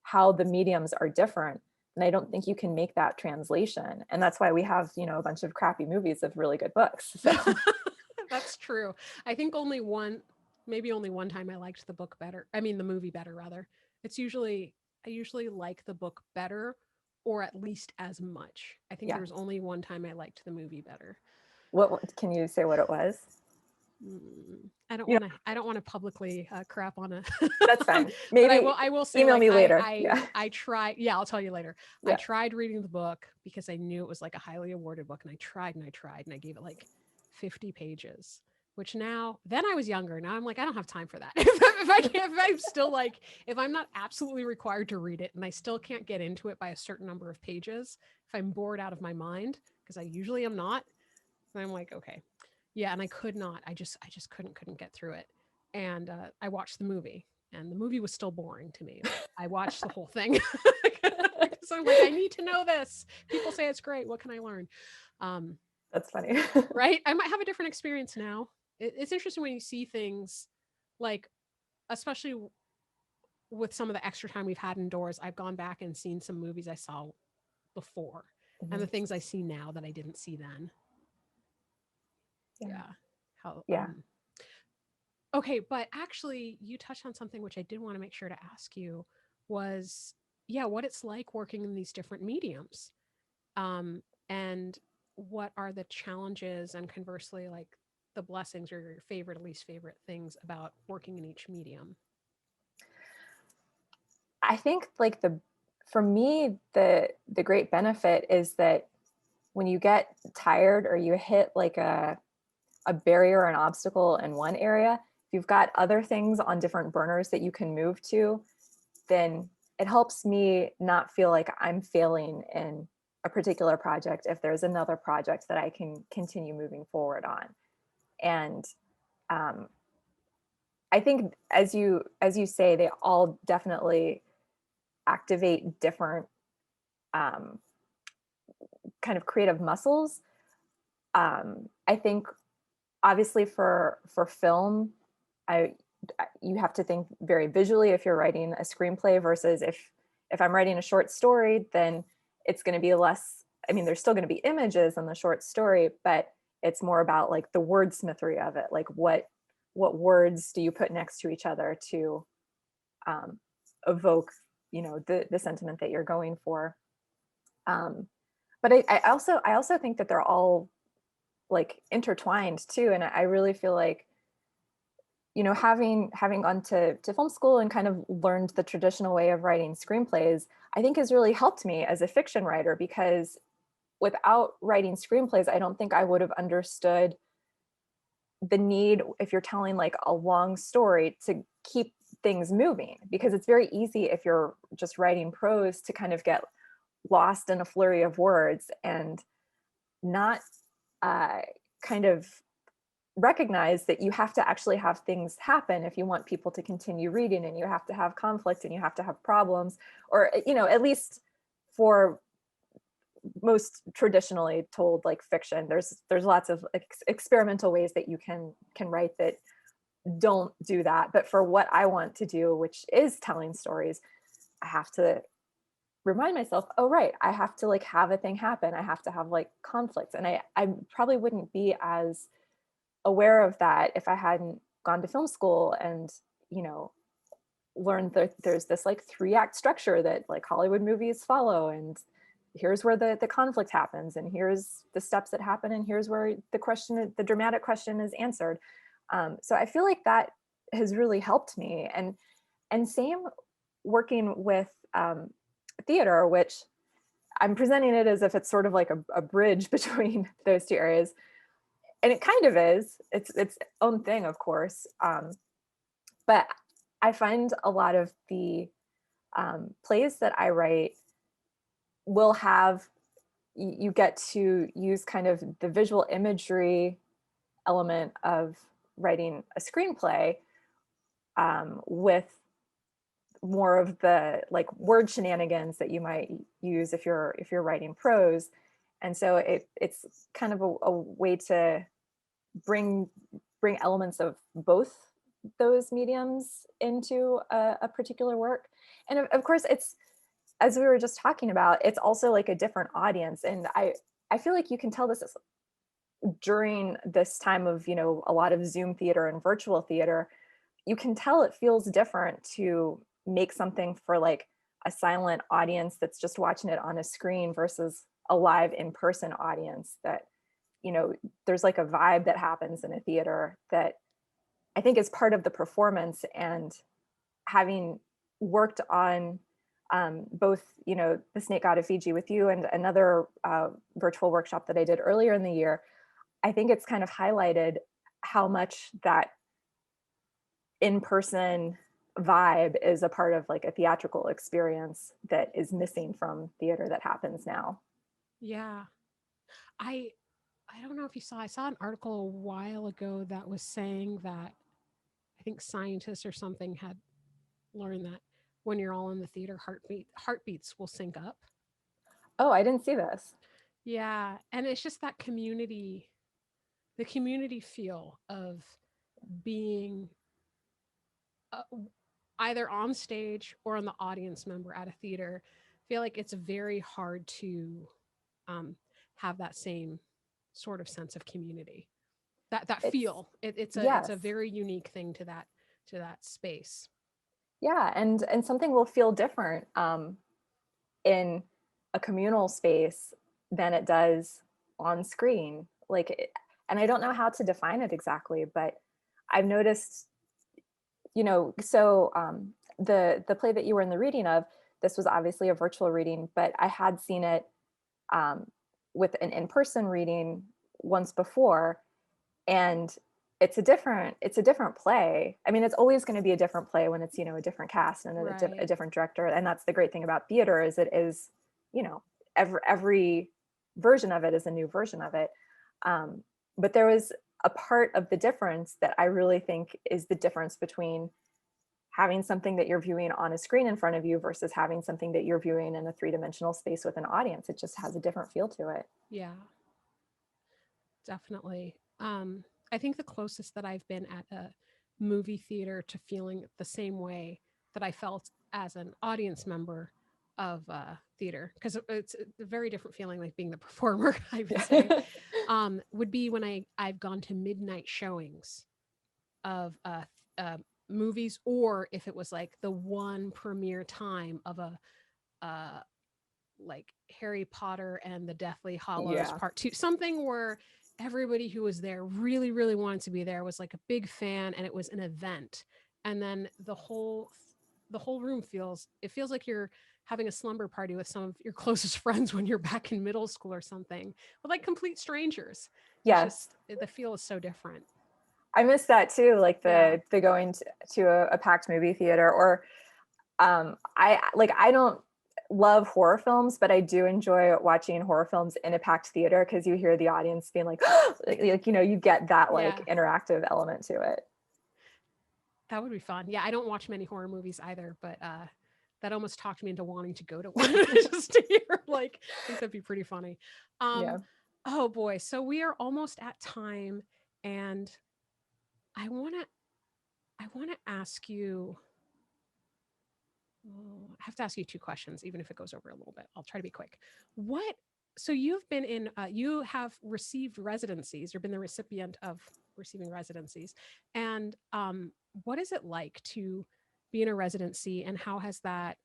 [SPEAKER 2] how the mediums are different, then I don't think you can make that translation. And that's why we have, you know, a bunch of crappy movies of really good books. So
[SPEAKER 1] That's true. I think maybe only one time I liked the book better. I mean, the movie better, rather. I usually like the book better, or at least as much. I think
[SPEAKER 2] yeah.
[SPEAKER 1] there was only one time I liked the movie better.
[SPEAKER 2] What can you say what it was?
[SPEAKER 1] I don't
[SPEAKER 2] You
[SPEAKER 1] want to. I don't want to publicly crap on a.
[SPEAKER 2] That's fine.
[SPEAKER 1] Maybe
[SPEAKER 2] Maybe
[SPEAKER 1] I will say
[SPEAKER 2] email
[SPEAKER 1] like
[SPEAKER 2] me later.
[SPEAKER 1] I tried. Yeah, I'll tell you later.
[SPEAKER 2] Yeah.
[SPEAKER 1] I tried reading the book because I knew it was like a highly awarded book, and I tried and I tried and I gave it like 50 pages. Which then I was younger. Now I'm like, I don't have time for that. If I'm not absolutely required to read it and I still can't get into it by a certain number of pages, if I'm bored out of my mind, because I usually am not, then I'm like, okay. Yeah, and I could not. I just couldn't get through it. And I watched the movie, and the movie was still boring to me. I watched the whole thing. So I'm like, I need to know this. People say it's great. What can I learn?
[SPEAKER 2] That's funny.
[SPEAKER 1] Right? I might have a different experience now. It's interesting when you see things like, especially with some of the extra time we've had indoors, I've gone back and seen some movies I saw before and the things I see now that I didn't see then. Yeah. How,
[SPEAKER 2] yeah.
[SPEAKER 1] Okay, but actually you touched on something which I did want to make sure to ask you was, what it's like working in these different mediums. And what are the challenges and conversely like the blessings or your favorite or least favorite things about working in each medium?
[SPEAKER 2] I think like for me, the great benefit is that when you get tired or you hit like a barrier or an obstacle in one area, if you've got other things on different burners that you can move to, then it helps me not feel like I'm failing in a particular project if there's another project that I can continue moving forward on. And I think as you say, they all definitely activate different kind of creative muscles. I think obviously for film, you have to think very visually if you're writing a screenplay versus if I'm writing a short story, then it's going to be less, I mean, there's still going to be images in the short story, but it's more about like the wordsmithery of it. Like what words do you put next to each other to evoke, you know, the sentiment that you're going for. But I also think that they're all like intertwined too. And I really feel like, you know, having gone to film school and kind of learned the traditional way of writing screenplays, I think has really helped me as a fiction writer, because without writing screenplays, I don't think I would have understood the need, if you're telling like a long story, to keep things moving, because it's very easy if you're just writing prose to kind of get lost in a flurry of words and not kind of recognize that you have to actually have things happen if you want people to continue reading, and you have to have conflict and you have to have problems, or, you know, at least for most traditionally told like fiction, there's lots of experimental ways that you can write that don't do that. But for what I want to do, which is telling stories, I have to remind myself, oh right, I have to like have a thing happen, I have to have like conflict. And I probably wouldn't be as aware of that if I hadn't gone to film school and, you know, learned that there's this like 3-act structure that like Hollywood movies follow, and here's where the conflict happens, and here's the steps that happen, and here's where the dramatic question is answered. So I feel like that has really helped me. And same working with theater, which I'm presenting it as if it's sort of like a bridge between those two areas. And it kind of is, it's its own thing, of course. But I find a lot of the plays that I write will have, you get to use kind of the visual imagery element of writing a screenplay with more of the like word shenanigans that you might use if you're writing prose. And so it's kind of a way to bring elements of both those mediums into a particular work. And of course, it's, as we were just talking about, it's also like a different audience. And I feel like you can tell this during this time of, you know, a lot of Zoom theater and virtual theater, you can tell it feels different to make something for like a silent audience that's just watching it on a screen versus a live in-person audience. That, you know, there's like a vibe that happens in a theater that I think is part of the performance. And having worked on both, you know, The Snake God of Fiji with you and another virtual workshop that I did earlier in the year, I think it's kind of highlighted how much that in-person vibe is a part of like a theatrical experience that is missing from theater that happens now.
[SPEAKER 1] Yeah. I I don't know if you saw, I saw an article a while ago that was saying that I think scientists or something had learned that when you're all in the theater, heartbeats will sync up.
[SPEAKER 2] Oh, I didn't see this.
[SPEAKER 1] Yeah, and it's just that community, the community feel of being uh, either on stage or on the audience member at a theater. I feel like it's very hard to um, have that same sort of sense of community. That
[SPEAKER 2] It's,
[SPEAKER 1] feel. It's a
[SPEAKER 2] yes.
[SPEAKER 1] very unique thing to that space.
[SPEAKER 2] Yeah, and something will feel different in a communal space than it does on screen. And I don't know how to define it exactly, but I've noticed, you know, so the play that you were in the reading of, this was obviously a virtual reading, but I had seen it um, with an in-person reading once before, and it's a different play. I mean, it's always going to be a different play when it's, you know, a different cast and a
[SPEAKER 1] Right.
[SPEAKER 2] different director. And that's the great thing about theater, is it is, you know, every version of it is a new version of it. But there was a part of the difference that I really think is the difference between having something that you're viewing on a screen in front of you versus having something that you're viewing in a three-dimensional space with an audience. It just has a different feel to it.
[SPEAKER 1] Yeah, definitely. I think the closest that I've been at a movie theater to feeling the same way that I felt as an audience member of theater, because it's a very different feeling, like being the performer, I would say, would be when I've gone to midnight showings of movies, or if it was like the one premiere time of a uh, like Harry Potter and the Deathly Hollows
[SPEAKER 2] Yeah.
[SPEAKER 1] Part 2, something where everybody who was there really, really wanted to be there, was like a big fan, and it was an event. And then the whole room feels like you're having a slumber party with some of your closest friends when you're back in middle school or something, with like complete strangers. It's
[SPEAKER 2] Yes.
[SPEAKER 1] just the feel is so different.
[SPEAKER 2] I miss that too, like
[SPEAKER 1] Yeah.
[SPEAKER 2] the going to a packed movie theater. Or I don't love horror films, but I do enjoy watching horror films in a packed theater, because you hear the audience being like, like, you know, you get that
[SPEAKER 1] Yeah.
[SPEAKER 2] like interactive element to it.
[SPEAKER 1] That would be fun. Yeah, I don't watch many horror movies either, but that almost talked me into wanting to go to one just to hear. Like, I think that'd be pretty funny. Um,
[SPEAKER 2] Yeah.
[SPEAKER 1] oh boy, so we are almost at time, and I wanna I wanna ask you. I have to ask you two questions, even if it goes over a little bit. I'll try to be quick. What? So you've been in. You have received residencies. You've been the recipient of receiving residencies, and what is it like to be in a residency, and how has that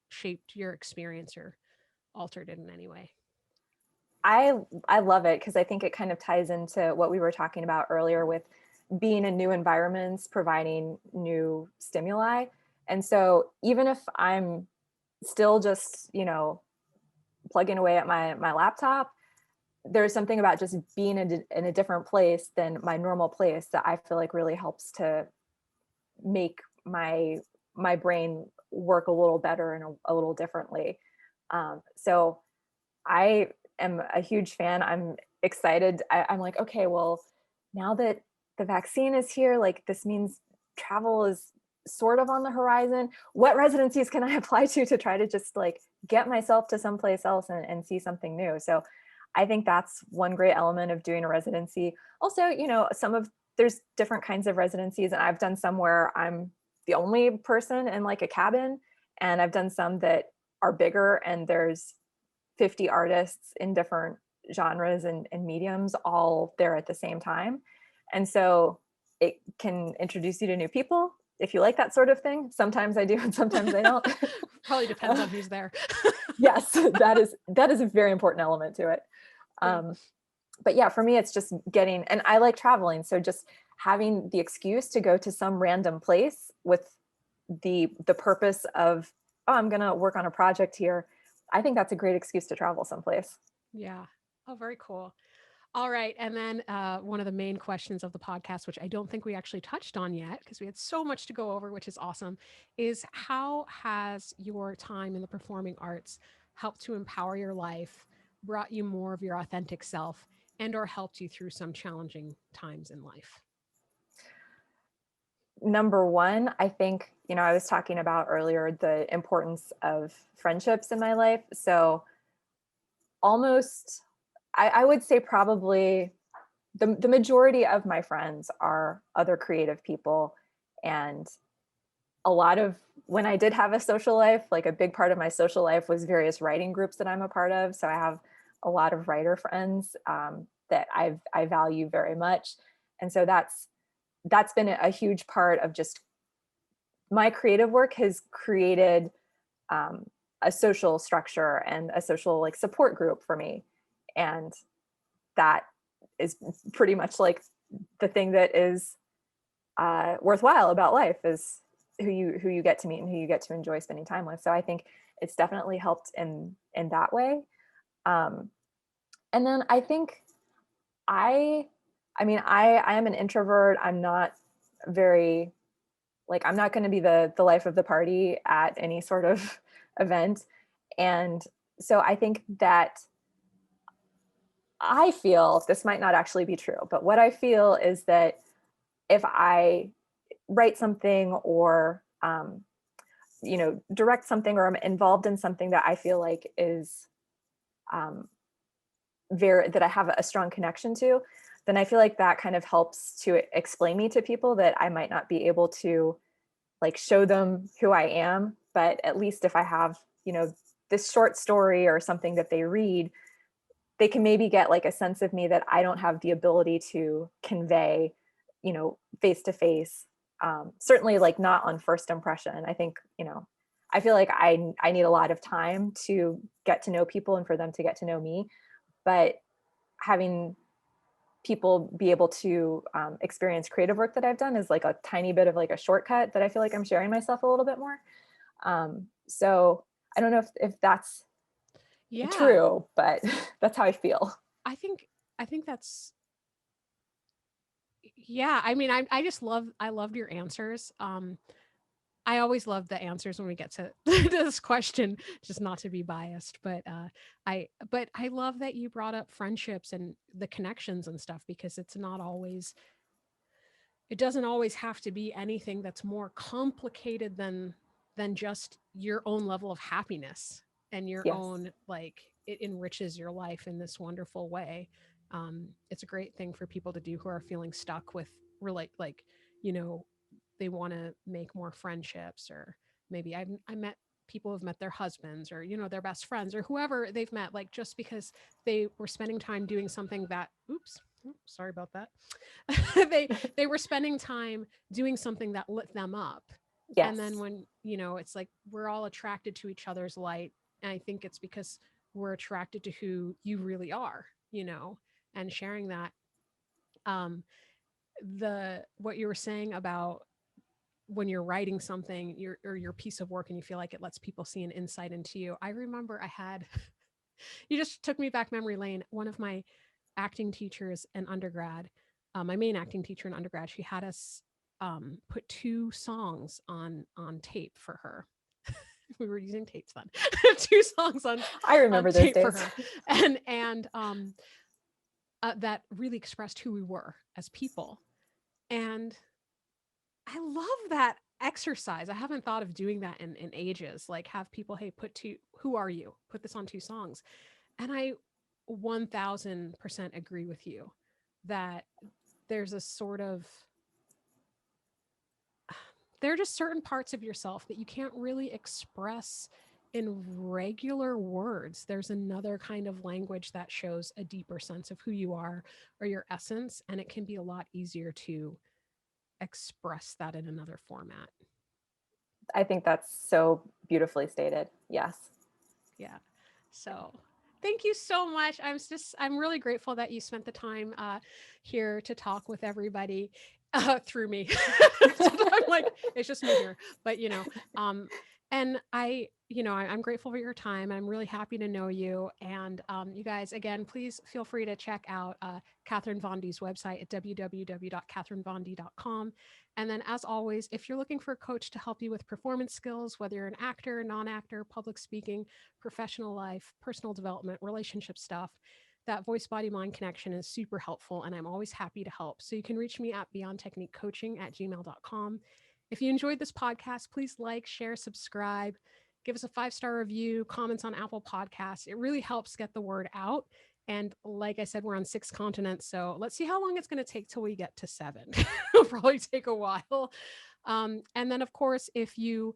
[SPEAKER 1] shaped your experience or altered it in any way?
[SPEAKER 2] I love it, because I think it kind of ties into what we were talking about earlier with being in new environments, providing new stimuli. And so even if I'm still just, you know, plugging away at my laptop, there's something about just being in a different place than my normal place that I feel like really helps to make my brain work a little better and a little differently. So I am a huge fan. I'm excited. I'm like, okay, well, now that the vaccine is here, like this means travel is sort of on the horizon. What residencies can I apply to try to just like get myself to someplace else and see something new? So I think that's one great element of doing a residency. Also, there's different kinds of residencies, and I've done some where I'm the only person in like a cabin, and I've done some that are bigger and there's 50 artists in different genres and mediums all there at the same time. And so it can introduce you to new people if you like that sort of thing. Sometimes I do and sometimes I don't.
[SPEAKER 1] Probably depends on who's there.
[SPEAKER 2] Yes, that is a very important element to it. But yeah, for me, it's just getting, and I like traveling. So just having the excuse to go to some random place with the purpose of, oh, I'm going to work on a project here. I think that's a great excuse to travel someplace.
[SPEAKER 1] Yeah. Oh, very cool. All right. And then one of the main questions of the podcast, which I don't think we actually touched on yet because we had so much to go over, which is awesome, is how has your time in the performing arts helped to empower your life, brought you more of your authentic self, and or helped you through some challenging times in life?
[SPEAKER 2] Number one, I think, I was talking about earlier the importance of friendships in my life. So almost, I would say probably the majority of my friends are other creative people. And a lot of, when I did have a social life, like a big part of my social life was various writing groups that I'm a part of. So I have a lot of writer friends that I value very much. And so that's been a huge part of just my creative work has created a social structure and a social like support group for me. And that is pretty much like the thing that is worthwhile about life is who you get to meet and who you get to enjoy spending time with. So I think it's definitely helped in that way. And then I think I am an introvert. I'm not very, like, I'm not going to be the life of the party at any sort of event. And so I think that I feel, this might not actually be true, but what I feel is that if I write something or, direct something or I'm involved in something that I feel like is that I have a strong connection to, then I feel like that kind of helps to explain me to people that I might not be able to like show them who I am. But at least if I have, this short story or something that they read, they can maybe get like a sense of me that I don't have the ability to convey, face to face. Certainly like not on first impression. I think, I feel like I need a lot of time to get to know people and for them to get to know me. But having people be able to experience creative work that I've done is like a tiny bit of like a shortcut that I feel like I'm sharing myself a little bit more. So I don't know if that's
[SPEAKER 1] Yeah.
[SPEAKER 2] true, but that's how I feel.
[SPEAKER 1] I think that's, yeah. I mean, I loved your answers. I always love the answers when we get to this question, just not to be biased, but I love that you brought up friendships and the connections and stuff because it doesn't always have to be anything that's more complicated than just your own level of happiness and your
[SPEAKER 2] Yes.
[SPEAKER 1] own, like, it enriches your life in this wonderful way. It's a great thing for people to do who are feeling stuck with relate, like, you know they want to make more friendships, or maybe I met people who've met their husbands, or their best friends, or whoever they've met, like, just because they were spending time doing something that, oops, sorry about that. They were spending time doing something that lit them up. And
[SPEAKER 2] Yes.
[SPEAKER 1] then when, it's like we're all attracted to each other's light, and I think it's because we're attracted to who you really are, and sharing that. um the what you were saying about when you're writing something, your piece of work, and you feel like it lets people see an insight into you. I remember I had you just took me back memory lane. One of my acting teachers in undergrad, my main acting teacher in undergrad, she had us put two songs on tape for her. we were using tapes then. 2 songs on
[SPEAKER 2] I remember those
[SPEAKER 1] tape for
[SPEAKER 2] days.
[SPEAKER 1] her, and that really expressed who we were as people. And I love that exercise. I haven't thought of doing that in ages. Like have people, hey, who are you? Put this on 2 songs. And I 1000% agree with you that there's a sort of, there are just certain parts of yourself that you can't really express in regular words. There's another kind of language that shows a deeper sense of who you are or your essence. And it can be a lot easier to express that in another format.
[SPEAKER 2] I think that's so beautifully stated. Yes.
[SPEAKER 1] Yeah. So thank you so much. I'm really grateful that you spent the time here to talk with everybody through me. I'm like, it's just me here, but and I'm grateful for your time. I'm really happy to know you. And you guys, again, please feel free to check out Katherine Vondy's website at www.katherinevondy.com. And then as always, if you're looking for a coach to help you with performance skills, whether you're an actor, non-actor, public speaking, professional life, personal development, relationship stuff, that voice body mind connection is super helpful. And I'm always happy to help. So you can reach me at beyondtechniquecoaching@gmail.com. If you enjoyed this podcast, please like, share, subscribe, give us a 5-star review, comments on Apple Podcasts. It really helps get the word out. And like I said, we're on 6 continents. So let's see how long it's going to take till we get to 7. It'll probably take a while. And then of course, if you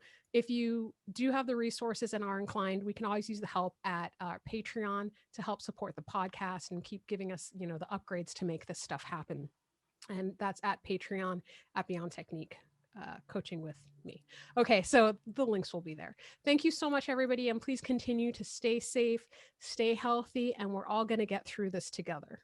[SPEAKER 1] do have the resources and are inclined, we can always use the help at Patreon to help support the podcast and keep giving us, the upgrades to make this stuff happen. And that's at Patreon at Beyond Technique. Coaching with me. Okay, so the links will be there. Thank you so much, everybody. And please continue to stay safe, stay healthy, and we're all going to get through this together.